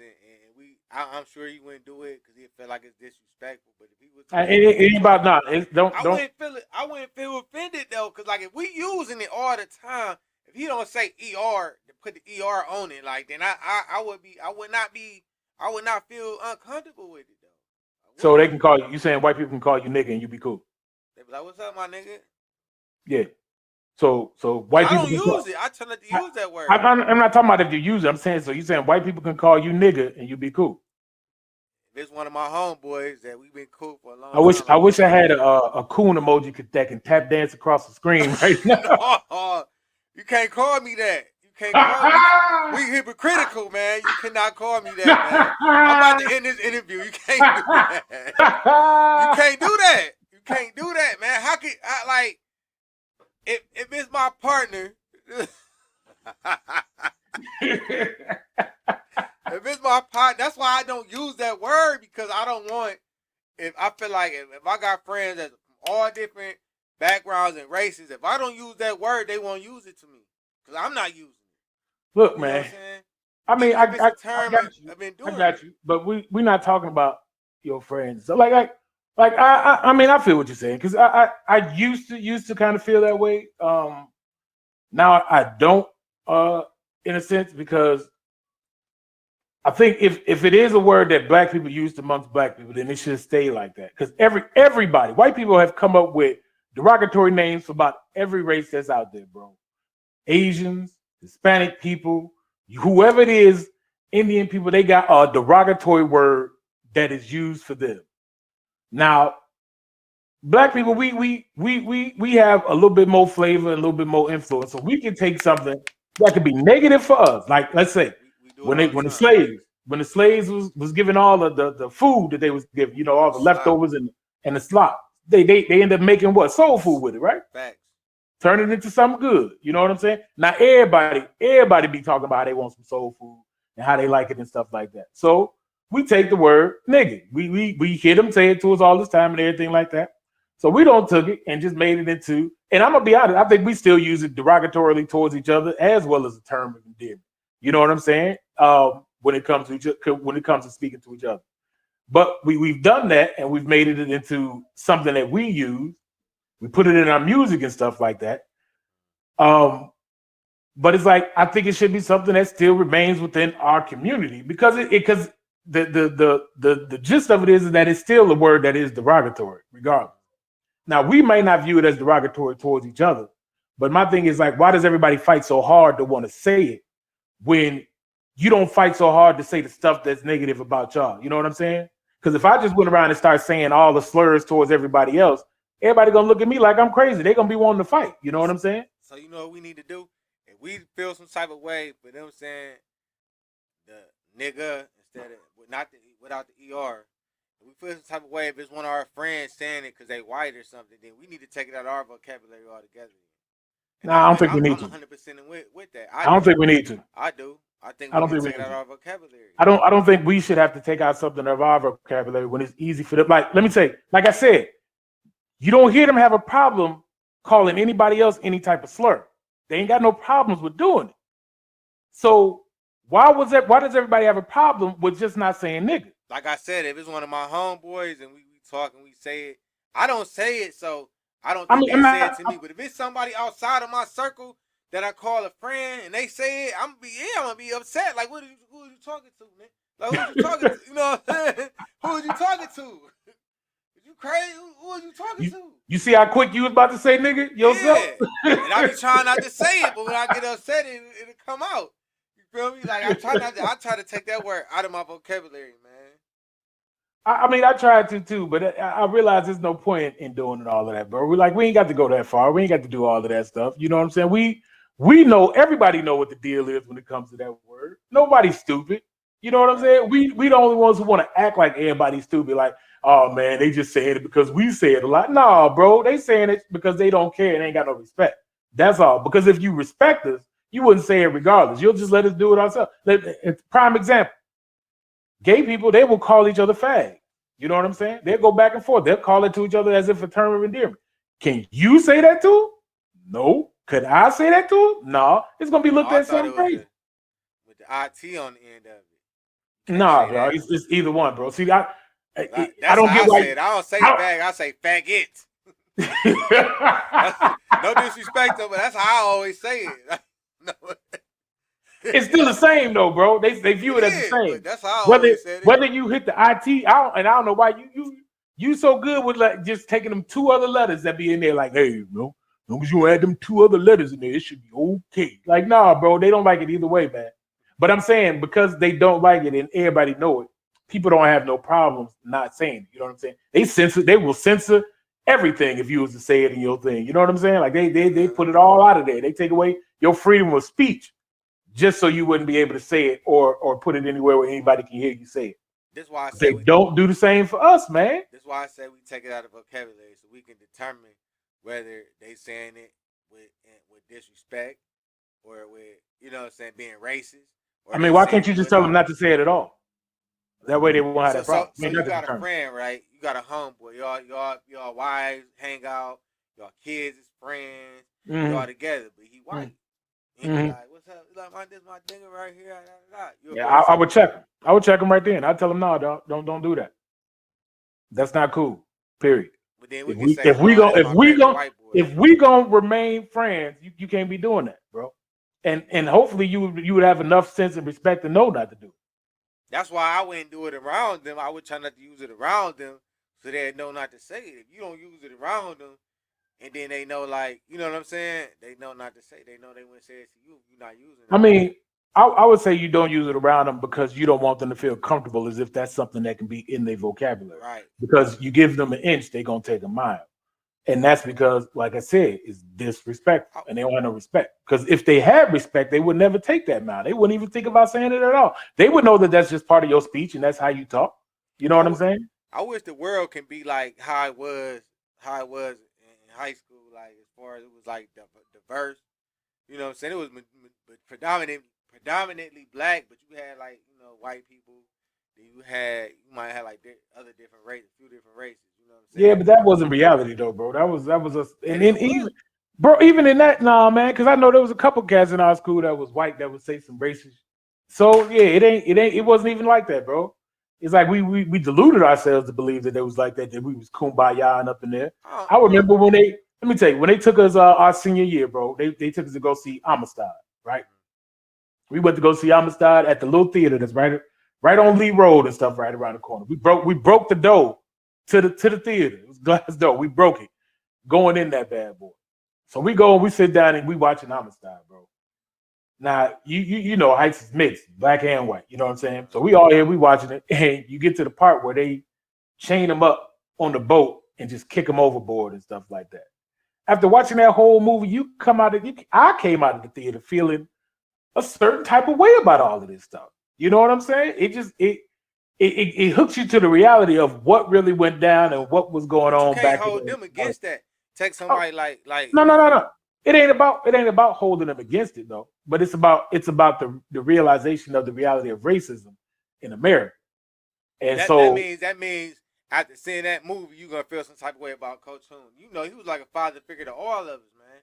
I'm sure he wouldn't do it because he felt like it's disrespectful. But if he was to do it, It ain't about not. I Don't. wouldn't feel it. I wouldn't feel offended though, because like if we using it all the time, if he don't say ER to put the ER on it, like then I would not feel uncomfortable with it though. I So they wouldn't. can call you. You saying white people can call you nigga and you be cool? They be like, "What's up, my nigga?" Yeah. So But white I people don't can use call. it. I try not to use that I, word. I'm not talking about if you use it. I'm saying so. You saying white people can call you nigga and you be cool? If it's one of my homeboys that we've been cool for a I long wish time, I like wish one of I my had niggas. a coon emoji that can tap dance across the screen right now. No, You can't call me that. You can't call me. We hypocritical, man. You cannot call me that, man. I'm about to end this interview. You can't do that. You can't do that. You can't do that, man. How can I like if it's my partner? If it's my partner, that's why I don't use that word because I don't want. If I feel like if I got friends that's from all different backgrounds and races, if I don't use that word, they won't use it to me because I'm not using it. Look, man. I mean, I got you. I've been doing I got you, but we're not talking about your friends. So I mean, I feel what you're saying because I used to kind of feel that way. Now I don't, in a sense, because I think if it is a word that black people use amongst black people, then it should stay like that. Because everybody, white people have come up with derogatory names for about every race that's out there, bro. Asians, Hispanic people, whoever it is, Indian people, they got a derogatory word that is used for them. Now, black people, we have a little bit more flavor, a little bit more influence, so we can take something that could be negative for us. Like, let's say, when the slaves was given all of the food that they was given, you know, all the leftovers and the slop, they end up making what? Soul food with it, right? Facts. Turn it into something good. You know what I'm saying? Now everybody be talking about how they want some soul food and how they like it and stuff like that. So we take the word nigga. We hear them say it to us all this time and everything like that. So we don't took it and just made it into, and I'm gonna be honest, I think we still use it derogatorily towards each other as well as a term of endearment. You know what I'm saying? When it comes to speaking to each other. But we've done that and we've made it into something that we use. We put it in our music and stuff like that. But it's like I think it should be something that still remains within our community because the gist of it is that it's still a word that is derogatory, regardless. Now we might not view it as derogatory towards each other, but my thing is like, why does everybody fight so hard to want to say it when you don't fight so hard to say the stuff that's negative about y'all? You know what I'm saying? Because if I just went around and start saying all the slurs towards everybody else, everybody gonna look at me like I'm crazy. They're gonna be wanting to fight. You know what I'm saying? So you know what we need to do? If we feel some type of way for them saying the nigga instead of without the ER, if we feel some type of way if it's one of our friends saying it because they white or something, then we need to take it out of our vocabulary altogether. No, I don't think we need to. I'm 100% with that. I don't think we need to. I do. I think we need to take it out of our vocabulary. I don't think we should have to take out something of our vocabulary when it's easy for them. Like, let me say, like I said, you don't hear them have a problem calling anybody else any type of slur. They ain't got no problems with doing it. So why does everybody have a problem with just not saying nigga? Like I said, if it's one of my homeboys and we talk and we say it, I don't say it, so I don't think they say it to me. But if it's somebody outside of my circle that I call a friend and they say it, I'm gonna be upset. Like, who are you talking to, man? Like, who are you talking to? You know what I'm saying? Who are you talking to? You crazy? Who are you talking to? You see how quick you was about to say nigga yourself? Yeah. And I be trying not to say it, but when I get upset, it'll come out. You feel me? Like I try to take that word out of my vocabulary, man. I mean, I tried to too, but I realize there's no point in doing all of that, bro. We ain't got to go that far. We ain't got to do all of that stuff. You know what I'm saying? We know, everybody know what the deal is when it comes to that word. Nobody's stupid. You know what I'm saying? We the only ones who want to act like everybody's stupid. Like, oh man, they just saying it because we say it a lot. No, bro, they saying it because they don't care and ain't got no respect. That's all. Because if you respect us, you wouldn't say it regardless. You'll just let us do it ourselves. Prime example. Gay people, they will call each other fag. You know what I'm saying? They'll go back and forth. They'll call it to each other as if a term of endearment. Can you say that to? No. Could I say that to? No. It's gonna be looked at something crazy. With the IT on the end of it. Nah, bro. It's either one, bro. See, I don't get why. I don't say fag. I say faggot. No disrespect, though, but that's how I always say it. No. It's still the same though, bro. They view it as the same. That's how I always said it. Whether you hit the IT, I don't know why you so good with like just taking them two other letters that be in there. Like, hey, bro, as long as you add them two other letters in there, it should be okay. Like, nah, bro, they don't like it either way, man. But I'm saying because they don't like it and everybody know it, people don't have no problems not saying it. You know what I'm saying? They will censor everything if you was to say it in your thing. You know what I'm saying? Like they put it all out of there. They take away your freedom of speech just so you wouldn't be able to say it or put it anywhere where anybody can hear you say it. This why I They say we. don't do the same for us, man. This why I say we take it out of vocabulary so we can determine whether they saying it with disrespect or with what I'm saying being racist. Or I mean, they why saying can't you it just with tell them love. not to say it at all? That way they won't have So that problem. so you That's got a determined. friend, right? You got a homeboy. Y'all wives hang out. Y'all kids is friends. Y'all together, but he white. And he be like, "What's up? Like this my nigga right here." Yeah, I would check him. I would check him right then. I'd tell him, no, don't do that. That's not cool. Period. But then we can say, "Oh, that's my favorite white boy." If we gonna remain friends, you can't be doing that, bro. And hopefully you would have enough sense and respect to know not to do it. That's why I wouldn't do it around them. I would try not to use it around them so they know not to say it. If you don't use it around them, and then they know, like, you know what I'm saying? They know not to say. They know they wouldn't say it to you. You're not using it. I mean, I would say you don't use it around them because you don't want them to feel comfortable as if that's something that can be in their vocabulary. Right. Because you give them an inch, they're going to take a mile. And that's because, like I said, it's disrespectful. And they don't have no respect. Because if they had respect, they would never take that mile. They wouldn't even think about saying it at all. They would know that that's just part of your speech and that's how you talk. You know what I'm saying? I wish the world can be like how it was in high school, like as far as it was like diverse. You know what I'm saying? It was predominantly black, but you had like white people. Then you might have like other different races, a few different races. You know what I'm saying? Yeah, but that wasn't reality though, bro. That was us. And then even in that, nah, man, because I know there was a couple cats in our school that was white that would say some racist. So yeah, it wasn't even like that, bro. It's like we deluded ourselves to believe that it was like that we was kumbaya and up in there. I remember when let me tell you, when they took us our senior year, bro, they took us to go see Amistad, right? We went to go see Amistad at the little theater that's right on Lee Road and stuff, right around the corner. We broke the door to the theater. It was glass door. We broke it going in that bad boy. So we go and we sit down and we watching Amistad, bro. Now you know Heights is mixed, black and white. You know what I'm saying? So we all here, we watching it, and you get to the part where they chain them up on the boat and just kick them overboard and stuff like that. After watching that whole movie, I came out of the theater feeling a certain type of way about all of this stuff. You know what I'm saying? It hooks you to the reality of what really went down and what was going on back. You can't hold them against that. Take somebody like no. It ain't about holding them against it though. But it's about the realization of the reality of racism in America. And that means after seeing that movie, you're gonna feel some type of way about Coach Hoon. You know, he was like a father figure to all of us, man.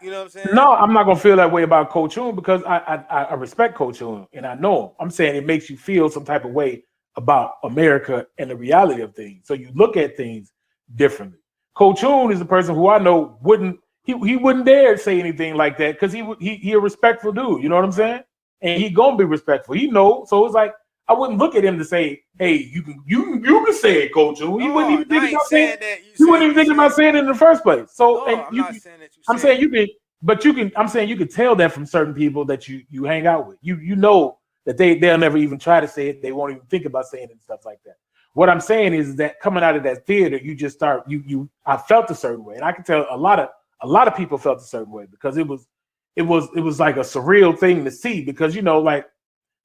You know what I'm saying? No, I'm not gonna feel that way about Coach Hoon because I respect Coach Hoon and I know him. I'm saying it makes you feel some type of way about America and the reality of things. So you look at things differently. Coach Hoon is a person who I know wouldn't dare say anything like that because he a respectful dude. You know what I'm saying? And he gonna be respectful. He know. So it's like I wouldn't look at him to say, "Hey, you can say it, Coach Hoon." He wouldn't even think about saying that. He wouldn't even think about saying it in the first place. So I'm not saying that you. I'm saying you can, but you can. I'm saying you can tell that from certain people that you hang out with. You know that they'll never even try to say it. They won't even think about saying it and stuff like that. What I'm saying is that coming out of that theater, you just start. I felt a certain way, and I can tell a lot of people felt a certain way because it was like a surreal thing to see because like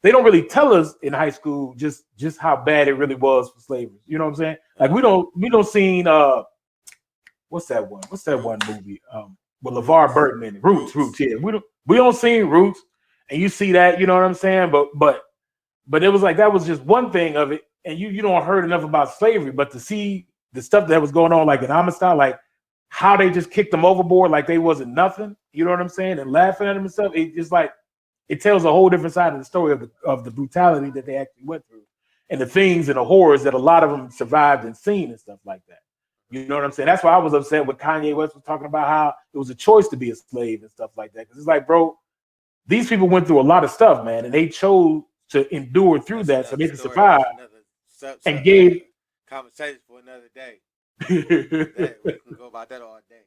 they don't really tell us in high school just how bad it really was for slavery. You know what I'm saying? Like we don't seen what's that one movie with LeVar Burton in it? Roots, yeah. We don't see Roots, and you see that, you know what I'm saying? But it was like that was just one thing of it. And you don't heard enough about slavery, but to see the stuff that was going on, like in Amistad, like how they just kicked them overboard like they wasn't nothing, you know what I'm saying, and laughing at them and stuff, it just like it tells a whole different side of the story of the brutality that they actually went through, and the things and the horrors that a lot of them survived and seen and stuff like that. You know what I'm saying? That's why I was upset when Kanye West was talking about how it was a choice to be a slave and stuff like that. Because it's like, bro, these people went through a lot of stuff, man, and they chose to endure through that so they can survive. And gave conversation for another day. We can go about that all day.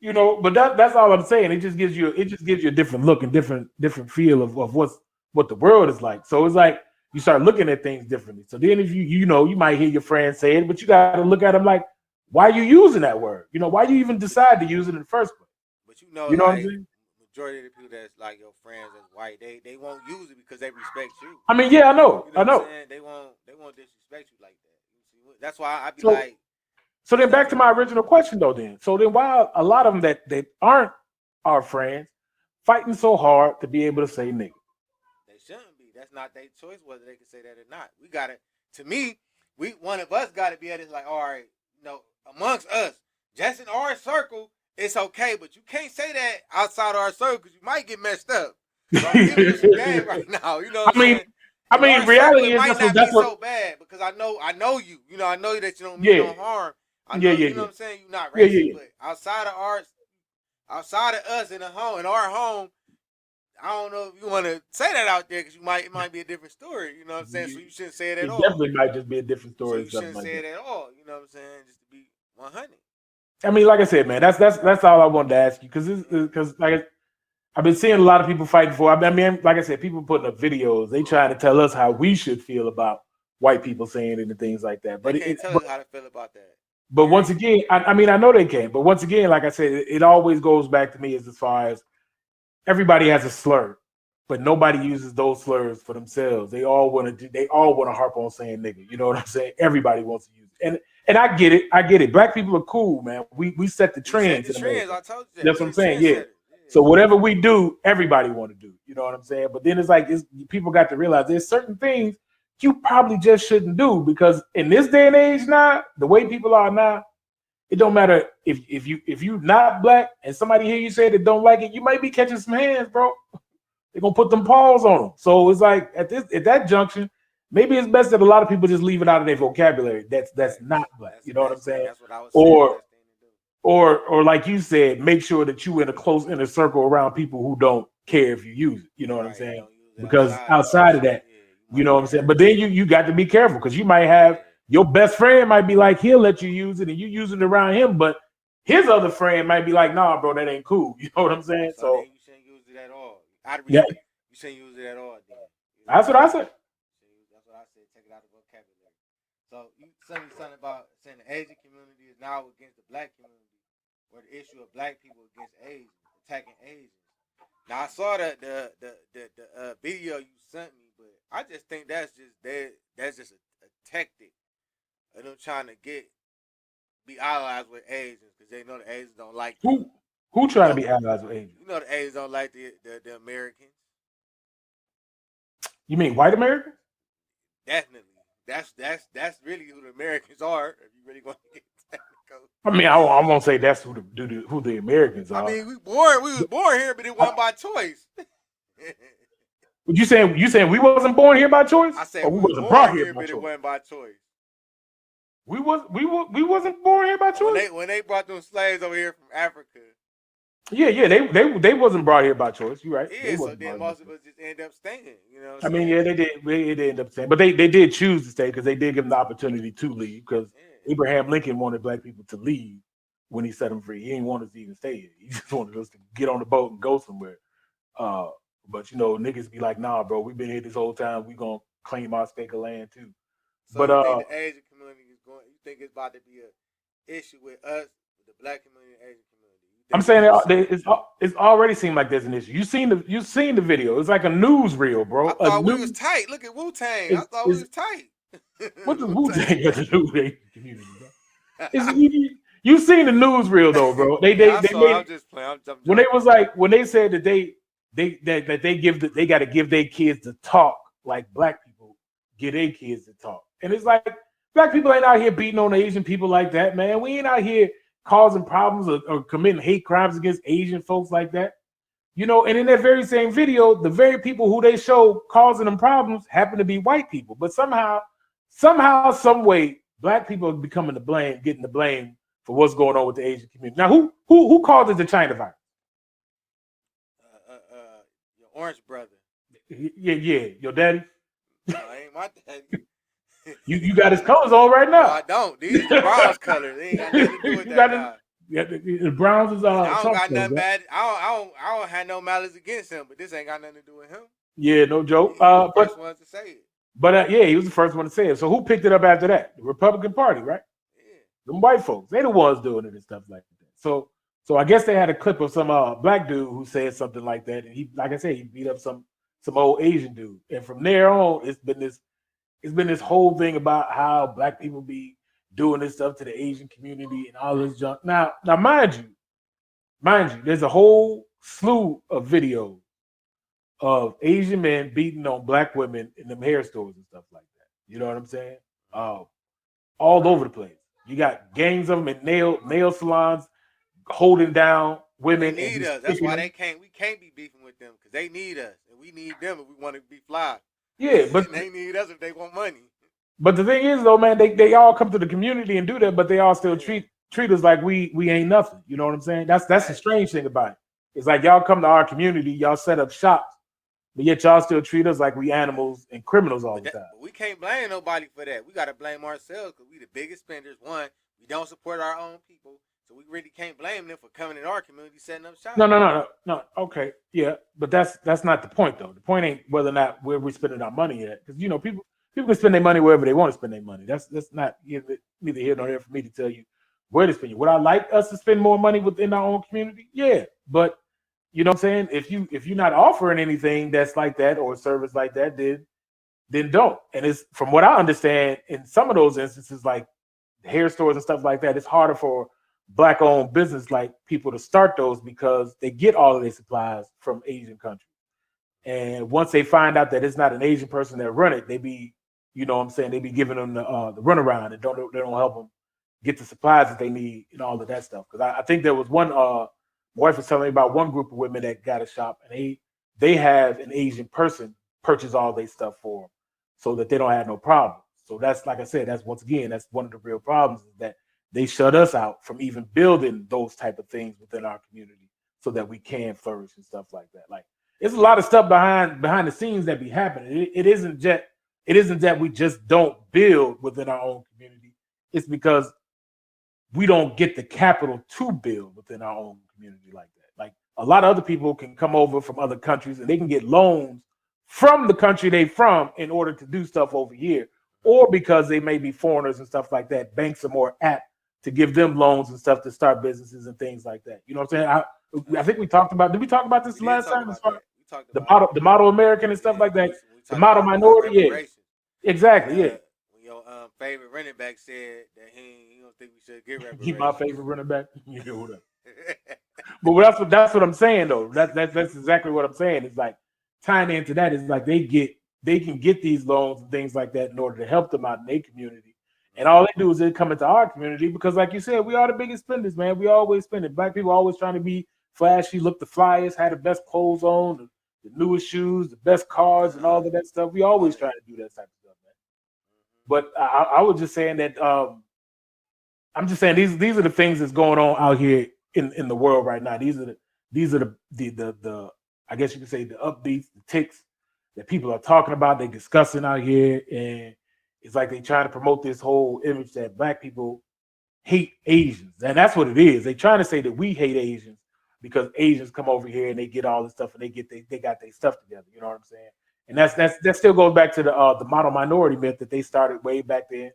You know, but that's all I'm saying. It just gives you a different look and different feel of what the world is like. So it's like you start looking at things differently. So then if you might hear your friends say it, but you got to look at them like, why are you using that word? Why you even decide to use it in the first place? But you know, You know what I'm like saying? majority of the people that's like your friends that's white, they won't use it because they respect you. I mean, yeah, I know. You know I what I'm know. saying? They won't disrespect you like that. You see, that's why I be So like, so then some back to my people, original question though then. So then why a lot of them that aren't our friends fighting so hard to be able to say nigga? they shouldn't be. That's not their choice whether they can say that or not. We gotta, to me, we one of us gotta be at it like, all right, you know, amongst us, just in our circle, it's okay, but you can't say that outside of our circle because you might get messed up. So I'm giving you some game right now. You know what I I'm mean, saying? In our circle, reality it is might not be that's what. so bad because I know you. You know, I know you that you don't mean Yeah, no harm. I yeah, know, yeah, you know yeah, what I'm saying. You're not yeah, racist, yeah, but outside of us in the home, in our home, I don't know if you want to say that out there because it might be a different story. You know what I'm saying? yeah. So you shouldn't say it at It all. definitely might just be a different So story or you something shouldn't like say that. it at all. You know what I'm saying? Just to be 100. I mean, like I said, man, that's all I wanted to ask you Yeah. because like I've been seeing a lot of people fighting for. I mean, like I said, people putting up videos. They trying to tell us how we should feel about white people saying it and things like that. They can't tell us how to feel about that. But once Period. again, I mean, I know they can. But once again, like I said, it always goes back to me as far as everybody has a slur, but nobody uses those slurs for themselves. They all want to. They all want to harp on saying nigga. You know what I'm saying? Everybody wants to use it, and I get it. I get it. Black people are cool, man. We set the We set trends the in trends. America. I told you that. That's We what I'm the saying. Yeah. trendsetters. So whatever we do, everybody want to do. You know what I'm saying? But then it's like people got to realize there's certain things you probably just shouldn't do because in this day and age now, the way people are now, it don't matter if you not black and somebody hear you say that don't like it, you might be catching some hands, bro. They're gonna put them paws on them. So it's like at that junction, maybe it's best that a lot of people just leave it out of their vocabulary. That's Facts. not black. That's You the know what I'm best thing. saying? That's what I would say. The Or best thing to do. like you said, make sure that you in a close inner circle around people who don't care if you use it. You know what I'm Right. saying? Don't use it Because outside of that outside of shit. that, Yeah. You you might know what I'm get saying. hurt. But then you got to be careful because you might have Yeah. your best friend might be like he'll let you use it and you use it around him, but his other friend might be like, nah, bro, that ain't cool. You know what I'm saying? So So then you shouldn't use it at all. Out of yeah, respect, you shouldn't use it at all. Then you know what that's I'm what I saying? said. That's what I said. Take it out of vocabulary. So you said me something about saying the Asian community is now against the black community, or the issue of black people against Asians, attacking Asians. Now I saw the video you sent me, but I just think that's just a tactic of them trying to be allies with Asians because they know the Asians don't like the Who you trying to know be allies with Asians? you know the Asians don't like the Americans. You mean white Americans? Definitely, that's really who the Americans are. If you really want to get technical. I mean, I won't say that's who the Americans I are. mean, we was born here, but it wasn't by choice. But you saying we wasn't born here by choice, I said or we we was wasn't brought born here here, by but it choice? wasn't by choice. We wasn't born here by When choice. they brought them slaves over here from Africa, Yeah, they wasn't brought here by choice. You're right. They yeah. So wasn't then brought here by most of choice. us just end up staying. You know what I I'm mean, saying? yeah, they did. They did end up staying, but they did choose to stay because they did give them the opportunity to leave. Because Yeah. Abraham Lincoln wanted black people to leave when he set them free. He didn't want us to even stay here. He just wanted us to get on the boat and go somewhere. Uh, but niggas be like, nah, bro, we've been here this whole time. We gonna claim our stake of land too. So But you think the Asian community is going? You think it's about to be a issue with us, with the black community and Asian community? You I'm think saying it's just something? it's already seemed like there's an issue. You seen the video. It's like a news reel, I bro. A thought we was news tight. Look at Wu Tang. I is thought we is was tight. what does Wu Wu Tang. Tang got to do with the Asian community, bro? It's you seen the news reel though, bro. Yeah, I They saw. made I'm just playing. I'm when they joking. was like when they said that they got to give their kids to talk like black people get their kids to talk, and it's like black people ain't out here beating on Asian people like that, man. We ain't out here causing problems or committing hate crimes against Asian folks like that. And in that very same video, the very people who they show causing them problems happen to be white people. But somehow, some way, black people are becoming getting the blame for what's going on with the Asian community. Now, who causes the China virus? Your orange brother. Yeah, your daddy. No, ain't my daddy. You got his colors on right No, now. I don't. These the Browns colors. They ain't got nothing to do with You that got his. guy. Yeah, the Browns is And I don't soft got colors, nothing right? bad. I don't have no malice against him, but this ain't got nothing to do with him. Yeah, no joke. He was the But first one to say it. yeah, he was the first one to say it. So who picked it up after that? The Republican Party, right? Yeah. Them white folks. They the ones doing it and stuff like that. So So I guess they had a clip of some black dude who said something like that, and he, like I said, he beat up some old Asian dude. And from there on, it's been this whole thing about how black people be doing this stuff to the Asian community and all this junk. Now, mind you, there's a whole slew of videos of Asian men beating on black women in them hair stores and stuff like that. You know what I'm saying? All over the place. You got gangs of them in nail salons holding down women. They need us. That's why we can't be beefing with them, because they need us, and we need them if we want to be fly. Yeah, but they need us if they want money. But the thing is, though, man, they all come to the community and do that, but they all still treat us like we ain't nothing. You know what I'm saying? That's the strange thing about it. It's like y'all come to our community, y'all set up shops, but yet y'all still treat us like we animals and criminals all the time. But we can't blame nobody for that. We got to blame ourselves, because we the biggest spenders. One, we don't support our own people, so we really can't blame them for coming in our community setting up shops. No. Okay, yeah, but that's not the point, though. The point ain't whether or not where we're spending our money at, because people can spend their money wherever they want to spend their money. That's not neither here nor there for me to tell you where to spend it. Would I like us to spend more money within our own community? Yeah, but you know what I'm saying? If you're not offering anything that's like that or a service like that, then don't. And it's, from what I understand, in some of those instances, like hair stores and stuff like that, it's harder for black-owned business like people to start those, because they get all of their supplies from Asian countries. And once they find out that it's not an Asian person that run it, they be, you know what I'm saying, they be giving them the runaround, and they don't help them get the supplies that they need and all of that stuff. Because I think there was one, my wife was telling me about one group of women that got a shop, and they have an Asian person purchase all their stuff for them so that they don't have no problem. So that's, like I said, that's one of the real problems, is that they shut us out from even building those type of things within our community so that we can flourish and stuff like that. Like, it's a lot of stuff behind the scenes that be happening. It isn't that we just don't build within our own community. It's because we don't get the capital to build within our own community like that. Like, a lot of other people can come over from other countries and they can get loans from the country they from in order to do stuff over here, or because they may be foreigners and stuff like that. Banks are more apt to give them loans and stuff to start businesses and things like that. You know what I'm saying? I think we talked about. Did we talk about this last time? The model American and stuff like that. The model minority, yeah. Exactly, yeah. When your favorite running back said that he don't think we should get reparations. He my favorite running back. Yeah, whatever. But that's what I'm saying, though. That's exactly what I'm saying. It's like, tying into that is like they can get these loans and things like that in order to help them out in their community. And all they do is they come into our community because, like you said, we are the biggest spenders, man. We always spend it. Black people always trying to be flashy, look the flyest, have the best clothes on, the newest shoes, the best cars, and all of that stuff. We always try to do that type of stuff, man. But I was just saying that I'm just saying these are the things that's going on out here in the world right now. These are the I guess you could say the upbeats, the ticks that people are talking about, they discussing out here, and it's like they trying to promote this whole image that black people hate Asians, and that's what it is. They trying to say that we hate Asians because Asians come over here and they get all this stuff and they got their stuff together. You know what I'm saying? And that still goes back to the model minority myth that they started way back then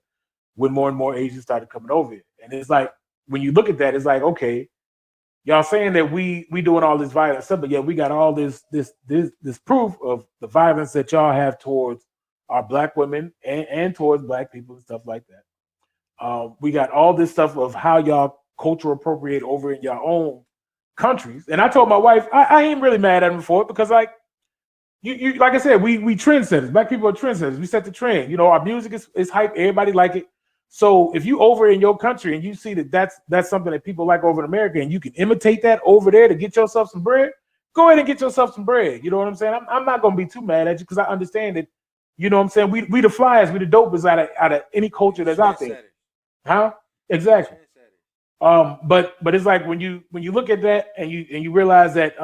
when more and more Asians started coming over here. And it's like, when you look at that, it's like, okay, y'all saying that we doing all this violent stuff, but yeah, we got all this proof of the violence that y'all have towards our black women and towards black people and stuff like that. We got all this stuff of how y'all culture appropriate over in your own countries. And I told my wife, I ain't really mad at them for it, because like you like I said, we trendsetters. Black people are trendsetters. We set the trend. You know, our music is hype. Everybody like it. So if you over in your country and you see that that's something that people like over in America, and you can imitate that over there to get yourself some bread, go ahead and get yourself some bread. You know what I'm saying? I'm not gonna be too mad at you, because I understand that. You know what I'm saying? We the flyers, we the dopest out of any culture that's out there. Huh? Exactly. But it's like when you look at that and you realize that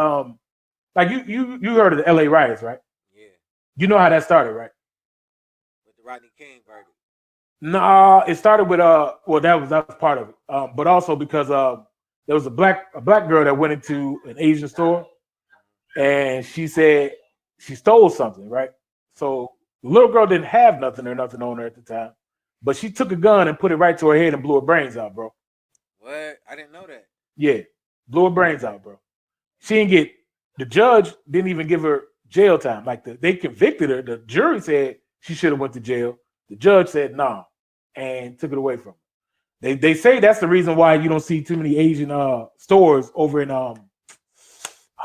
like you heard of the LA riots, right? Yeah. You know how that started, right? With the Rodney King verdict. No, it started with well, that was part of it. But also because there was a black girl that went into an Asian store, and she said she stole something, right? So the little girl didn't have nothing on her at the time, but she took a gun and put it right to her head and blew her brains out, bro. What? I didn't know that. Yeah, blew her brains out, bro. She didn't get. The judge didn't even give her jail time. Like they convicted her. The jury said she should have went to jail. The judge said no, nah, and took it away from her. They say that's the reason why you don't see too many Asian stores over in oh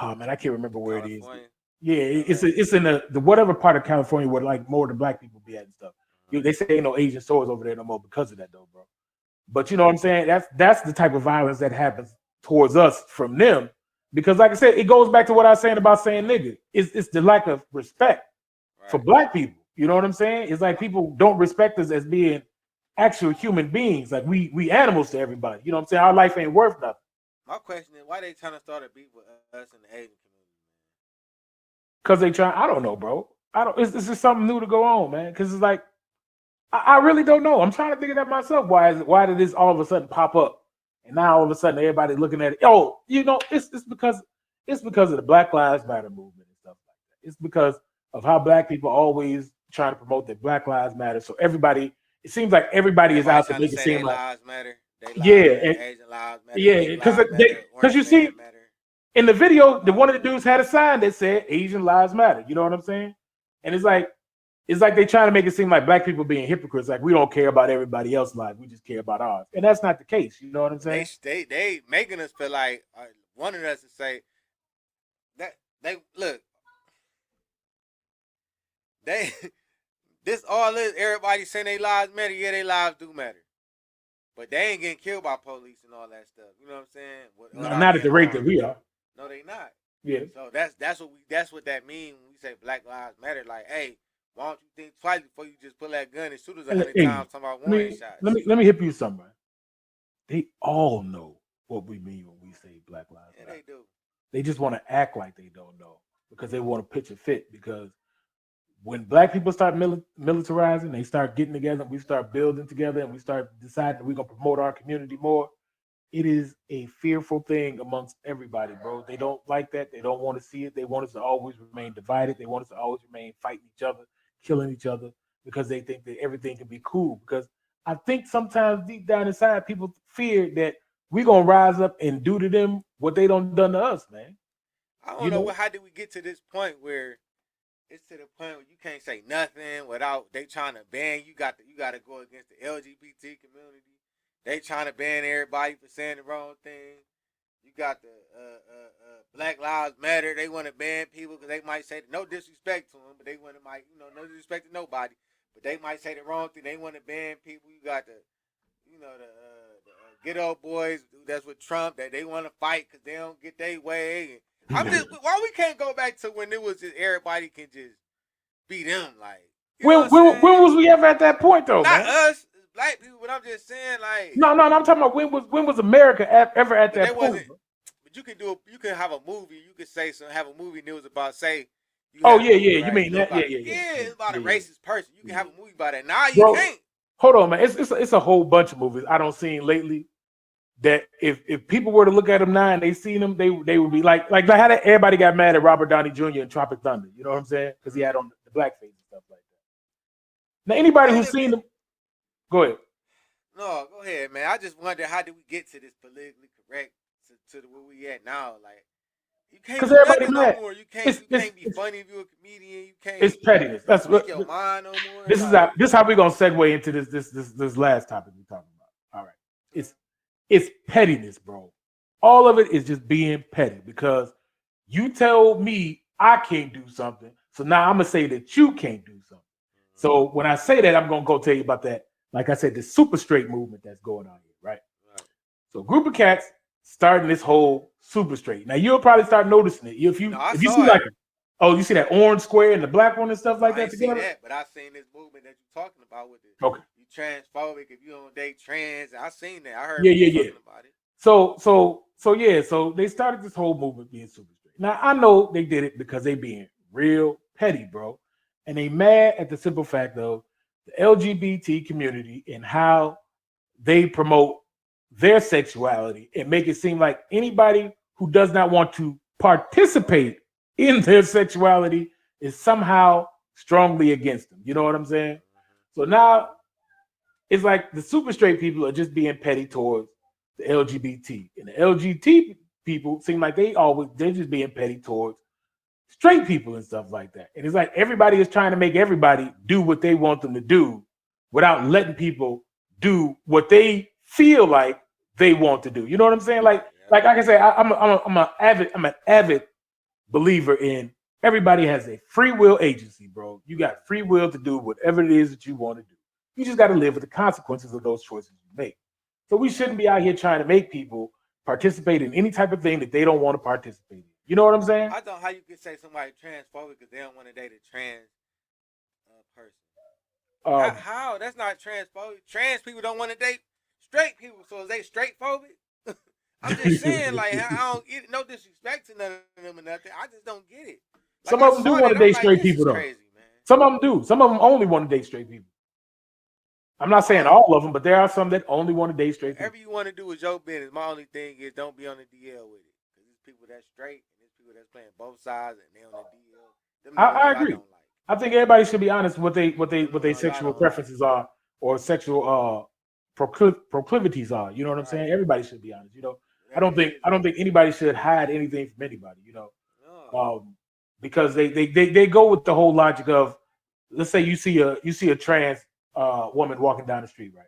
man, I can't remember where California. it is. Yeah, it's in the whatever part of California where like more of the black people be at and stuff. They say ain't no Asian stores over there no more because of that though, bro. But you know what I'm saying? That's the type of violence that happens towards us from them. Because like I said, it goes back to what I was saying about saying nigga. It's the lack of respect for black people. You know what I'm saying? It's like people don't respect us as being actual human beings. Like we animals to everybody. You know what I'm saying? Our life ain't worth nothing. My question is, why they trying to start a beef with us in the Asian community? Because they try. I don't know, bro. I don't. It's just something new to go on, man. Because it's like I really don't know. I'm trying to figure that myself. Why did this all of a sudden pop up? And now all of a sudden everybody looking at it. Oh, you know, it's because of the Black Lives Matter movement and stuff like that. It's because of how black people always try to promote that Black Lives Matter. So everybody, it seems like everybody is out to make it seem like lives matter. Asian lives matter. Yeah, because you see in the video, one of the dudes had a sign that said Asian lives matter. You know what I'm saying? And it's like they trying to make it seem like black people being hypocrites, like we don't care about everybody else's life, we just care about ours, and that's not the case. You know what I'm saying? They making us feel like wanting us to say that they look. This everybody saying their lives matter. Yeah, their lives do matter, but they ain't getting killed by police and all that stuff. You know what I'm saying? No, not at the rate that we are. No, they not. Yeah. So that's what that means when we say Black Lives Matter. Like, hey, why don't you think twice before you just pull that gun and shoot us 100 times talking about warning shots? Let me hit you something. They all know what we mean when we say Black Lives Matter. They do. They just want to act like they don't know because they want to pitch a fit. Because when black people start militarizing, they start getting together, we start building together, and we start deciding that we're going to promote our community more, it is a fearful thing amongst everybody, bro. They don't like that. They don't want to see it. They want us to always remain divided. They want us to always remain fighting each other, killing each other, because they think that everything can be cool. Because I think sometimes deep down inside, people fear that we're going to rise up and do to them what they done to us, man. I don't know. How did we get to this point where it's to the point where you can't say nothing without they trying to ban you? Got to go against the LGBT community. They trying to ban everybody for saying the wrong thing. You got the Black Lives Matter. They want to ban people because they might say no disrespect to them, but they want to no disrespect to nobody, but they might say the wrong thing. They want to ban people. You got the good old boys that's with Trump that they want to fight because they don't get their way. I'm just why we can't go back to when it was just everybody can just be them like. When was we ever at that point though? Not man? Us, black people, but I'm just saying like. No, I'm talking about when was America ever at that point? But you can have a movie. You could say have a movie news about say. Oh yeah, you mean that? Yeah. It's about a racist person. You can have a movie about that. Nah, you can't. Hold on, man. It's a whole bunch of movies I don't seen lately. That if people were to look at them now and they seen them, they would be like how that everybody got mad at Robert Downey Jr. in Tropic Thunder. You know what I'm saying? Because he had on the blackface and stuff like that. Now anybody who's seen them, go ahead. No, go ahead, man. I just wonder how did we get to this politically correct to where we at now? Like you can't do nothing no more. You can't be funny if you're a comedian. You can't. It's pettiness. That's what your mind no more. This is how we're gonna segue into this last topic we're talking about. All right, it's pettiness, bro. All of it is just being petty because you tell me I can't do something, so now I'm gonna say that you can't do something. So when I say that, I'm gonna go tell you about that. Like I said, the super straight movement that's going on here, right? So a group of cats starting this whole super straight. Now you'll probably start noticing it if you see you see that orange square and the black one and stuff like that together. That, but I've seen this movement that you're talking about with it. Okay. You transphobic if you don't date trans. I seen that. I heard talking about it. So they started this whole movement being super straight. Now I know they did it because they being real petty, bro, and they mad at the simple fact of the LGBT community and how they promote their sexuality and make it seem like anybody who does not want to participate in their sexuality is somehow strongly against them. You know what I'm saying? So now it's like the super straight people are just being petty towards the LGBT. And the LGBT people seem like they're just being petty towards straight people and stuff like that. And it's like everybody is trying to make everybody do what they want them to do without letting people do what they feel like they want to do. You know what I'm saying? Like I say, I'm an avid believer in everybody has a free will agency, bro. You got free will to do whatever it is that you want to do. You just got to live with the consequences of those choices you make. So we shouldn't be out here trying to make people participate in any type of thing that they don't want to participate in. You know what I'm saying? I don't know how you could say somebody transphobic because they don't want to date a trans person. How? That's not transphobic. Trans people don't want to date straight people, so is they straight phobic? I'm just saying, like, I don't get no disrespect to none of them or nothing. I just don't get it. Like, some of them do want to date straight people, though. Crazy, man. Some of them do. Some of them only want to date straight people. I'm not saying all of them, but there are some that only want to date straight people. Whatever you want to do is your business. My only thing is don't be on the DL with it. Because there's people that's straight and there's people that's playing both sides and they on the DL. I agree. I think everybody should be honest with what they sexual preferences are or sexual proclivities are. You know what I'm saying? Everybody should be honest. You know, I don't think anybody should hide anything from anybody. You know, because they go with the whole logic of, let's say you see a trans woman walking down the street, right?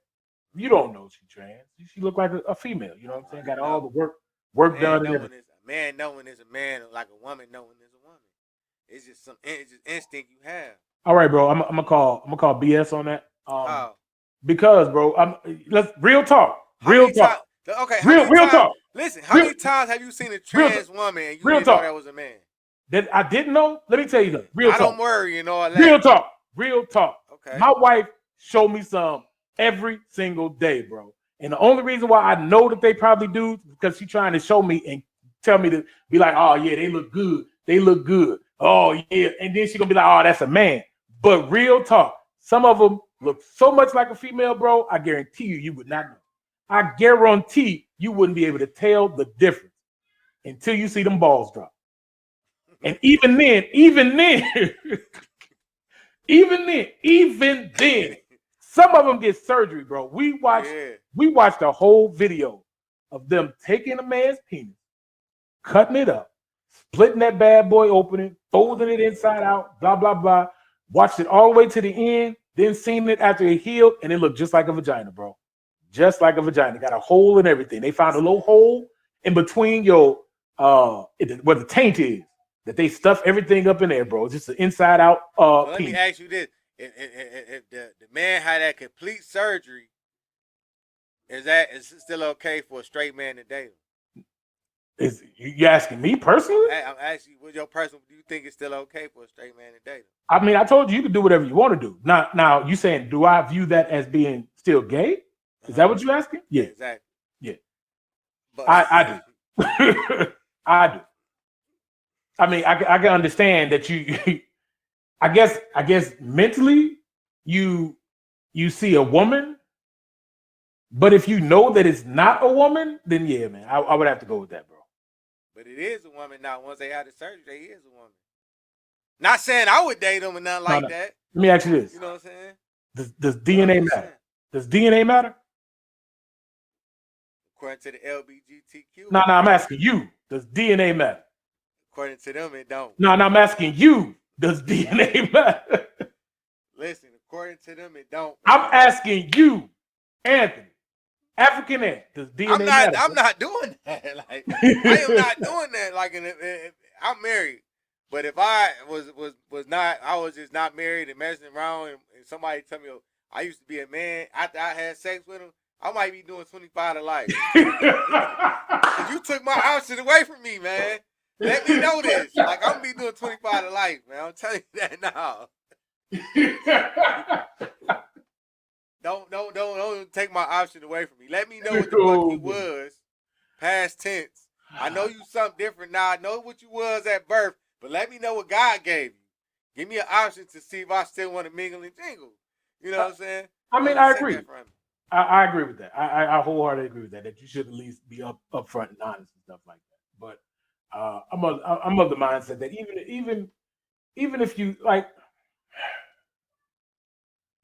You don't know she's trans. She look like a female. You know what I'm saying? Got all the work done. A man knowing is a man, like a woman knowing is a woman. It's just instinct you have. All right, bro. I'm gonna call BS on that. Because, bro, let's real talk. Real talk. Okay. Real talk. Listen, how many times have you seen a trans woman and you didn't know that was a man? That I didn't know. Let me tell you that. Real talk. I don't worry, you know. Real talk. Real talk. Okay. My wife showed me some every single day, bro. And the only reason why I know that they probably do is because she's trying to show me and tell me to be like, oh yeah, they look good. They look good. Oh yeah. And then she's gonna be like, oh, that's a man. But real talk, some of them look so much like a female, bro. I guarantee you would not know. I guarantee you wouldn't be able to tell the difference until you see them balls drop. And even then, some of them get surgery, bro. We watched a whole video of them taking a man's penis, cutting it up, splitting that bad boy opening, folding it inside out, blah, blah, blah. Watched it all the way to the end, then seen it after it healed, and it looked just like a vagina, bro. Just like a vagina. Got a hole and everything. They found a little hole in between where the taint is, that they stuff everything up in there, bro. It's just an inside out let me ask you this. If the man had that complete surgery, is it still okay for a straight man to date him? Is you asking me personally? I'm asking you, do you think it's still okay for a straight man to date him? I mean, I told you can do whatever you want to do. Now you saying, do I view that as being still gay? Is that what you're asking? Yeah, exactly. Yeah, but I do. I do. I mean, I can understand that you. I guess mentally you see a woman, but if you know that it's not a woman, then yeah, man, I would have to go with that, bro. But it is a woman now. Once they had the surgery, they is a woman. Not saying I would date them or nothing like that. Let me ask you this. You know what I'm saying? Does DNA matter? Does DNA matter? According to the LGBTQ. No, I'm asking you. Does DNA matter? According to them, it don't. No, I'm asking you. Does DNA matter? Listen, according to them, it don't. I'm asking you, Anthony, African Ant. Does DNA matter? I'm not doing that. Like, I am not doing that. Like, I'm married, but if I was not, I was just not married and messing around, and somebody tell me I used to be a man after I had sex with him, I might be doing 25 to life. You took my option away from me, man. Let me know this. Like, I'm gonna be doing 25 to life, man. I'm telling you that now. Don't take my option away from me. Let me know what the fuck you was. Past tense. I know you something different now. I know what you was at birth, but let me know what God gave you. Give me an option to see if I still want to mingle and jingle. You know what I'm saying? I mean, I agree. I agree with that. I wholeheartedly agree with that. That you should at least be upfront and honest and stuff like that. But I'm of the mindset that even if you like,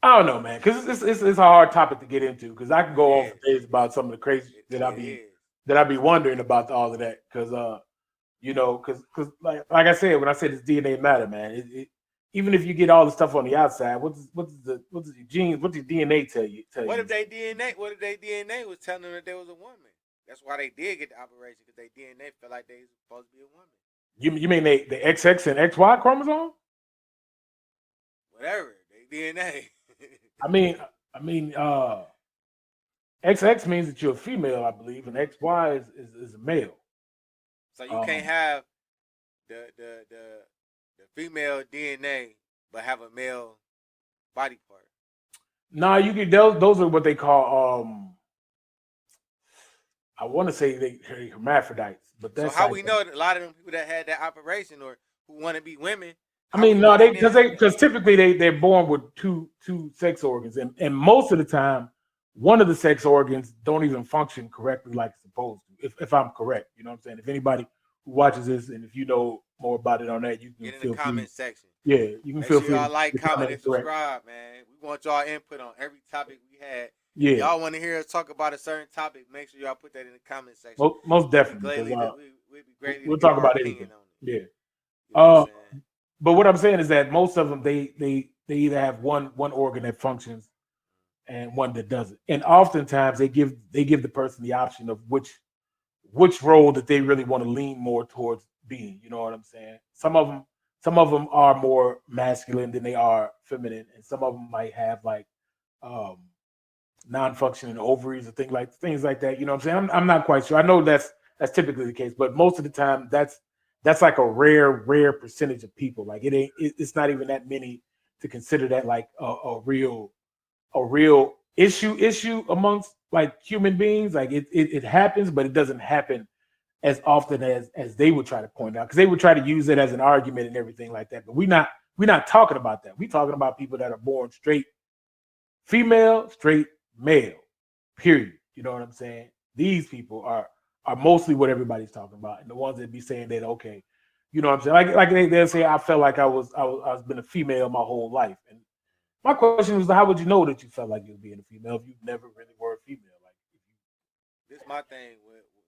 I don't know, man, because it's a hard topic to get into. Because I can go on for days about some of the crazy that I be that I be wondering about all of that because because like I said when I said it's DNA matter, man. Even if you get all the stuff on the outside, what does your genes, what does DNA tell you? What if they DNA? What if they DNA was telling them that there was a woman? That's why they did get the operation because they DNA felt like they was supposed to be a woman. You mean the XX and XY chromosome? Whatever they DNA. I mean, XX means that you're a female, I believe, and XY is a male. So you can't have the female DNA but have a male body part. Nah, you can those are what they call I want to say they're hermaphrodites, but So that's how like we know that a lot of them people that had that operation or who want to be women? I mean, no, because typically they're born with two sex organs, and most of the time, one of the sex organs don't even function correctly like it's supposed to. If I'm correct, you know what I'm saying. If anybody who watches this and if you know more about it on that, you can get in feel the comment free. section. Yeah, you can Make feel sure free. y'all like, comment, and correct. subscribe, man. We want y'all input on every topic we had. Yeah, if y'all want to hear us talk about a certain topic, make sure y'all put that in the comment section. Most definitely. We'd be greatly we'll to give talk our about opinion anything. on it. Yeah. You know what I'm saying? But what I'm saying is that most of them they either have one organ that functions and one that doesn't, and oftentimes they give the person the option of which role that they really want to lean more towards being. You know what I'm saying? Some of them are more masculine than they are feminine, and some of them might have like um, non-functioning ovaries or things like that. You know what I'm saying? I'm not quite sure. I know that's typically the case, but most of the time that's like a rare percentage of people. Like it's not even that many to consider that like a real issue amongst like human beings. Like it happens, but it doesn't happen as often as they would try to point out because they would try to use it as an argument and everything like that. But we're not talking about that. We're talking about people that are born straight female, straight male, period. You know what I'm saying? These people are mostly what everybody's talking about, and the ones that be saying that okay, you know what I'm saying? Like they'll say I felt like I was been a female my whole life, and my question was how would you know that you felt like you were being a female if you never really were a female? Like this my thing.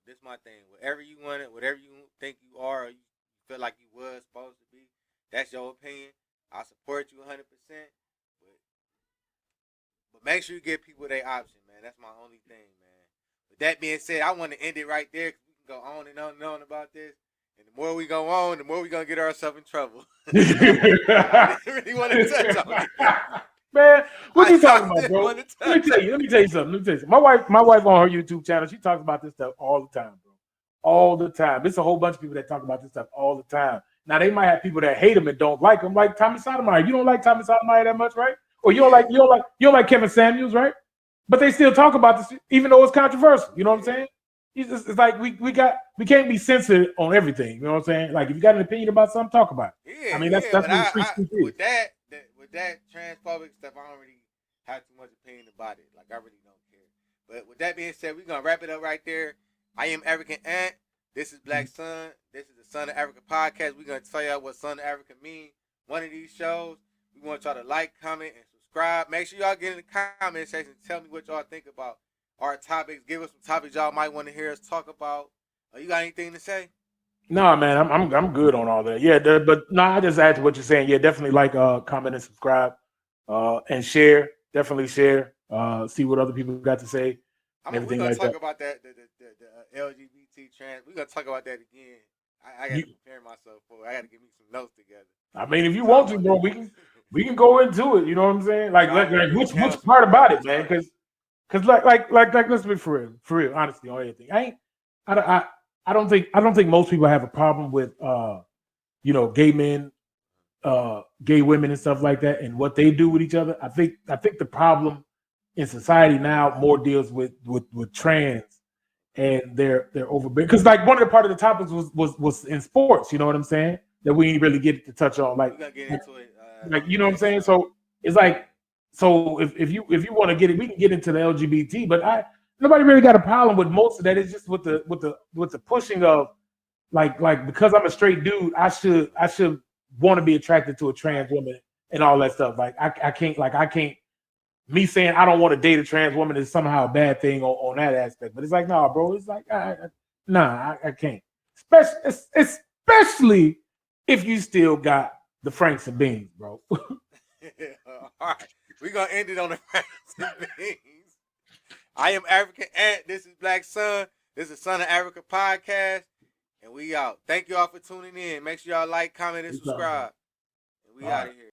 This my thing. Whatever you want it, whatever you think you are, or you feel like you was supposed to be, that's your opinion. I support you 100%. But make sure you give people their option, man. That's my only thing, man. With that being said, I want to end it right there because we can go on and on and on about this. And the more we go on, the more we're going to get ourselves in trouble. I didn't really want to touch on it. Man, what you talking about, bro? Let me tell you something. My wife on her YouTube channel, she talks about this stuff all the time, bro. All the time. There's a whole bunch of people that talk about this stuff all the time. Now they might have people that hate him and don't like him, like Tommy Sotomayor. You don't like Tommy Sotomayor that much, right? Or you don't like Kevin Samuels, right? But they still talk about this, even though it's controversial. You know what I'm saying? It's like we can't be censored on everything. You know what I'm saying? Like if you got an opinion about something, talk about it. Yeah, I mean that's what free speech is. With that transphobic stuff, I don't really have too much opinion about it. Like I really don't care. But with that being said, we're gonna wrap it up right there. I am African Ant. This is Black Sun. This is the Son of Africa podcast. We're gonna tell y'all what Son of Africa means. One of these shows. We want y'all to like, comment, and subscribe. Make sure y'all get in the comment section and tell me what y'all think about our topics. Give us some topics y'all might want to hear us talk about. You got anything to say? No, man, I'm good on all that. Yeah, but no, I just add to what you're saying. Yeah, definitely like, comment, and subscribe, and share. Definitely share. See what other people got to say. We're gonna talk about that. The LGBT trans. We're gonna talk about that again. I gotta prepare myself for it. I gotta give me some notes together. I mean, if you want to, bro, we can go into it. You know what I'm saying? Like which part about it, man? Because like let's be for real, honestly, on everything. I don't think most people have a problem with gay men, gay women and stuff like that and what they do with each other. I think the problem in society now more deals with trans and they're overbearing. Because like one of the part of the topics was in sports, you know what I'm saying? That we didn't really get to touch on. Like, we're gonna get into it. Like you know what I'm saying? So it's like if you want to get it, we can get into the LGBT, but nobody really got a problem with most of that. It's just with the pushing of like because I'm a straight dude, I should want to be attracted to a trans woman and all that stuff. Like I can't me saying I don't want to date a trans woman is somehow a bad thing on that aspect. But it's like, nah, bro. It's like, I can't. Especially if you still got the Franks and Beans, bro. All right. We're going to end it on the Franks and Beans. I am African Ant. This is Black Sun. This is Son of Africa podcast. And we out. Thank you all for tuning in. Make sure y'all like, comment, and subscribe. And we out of here.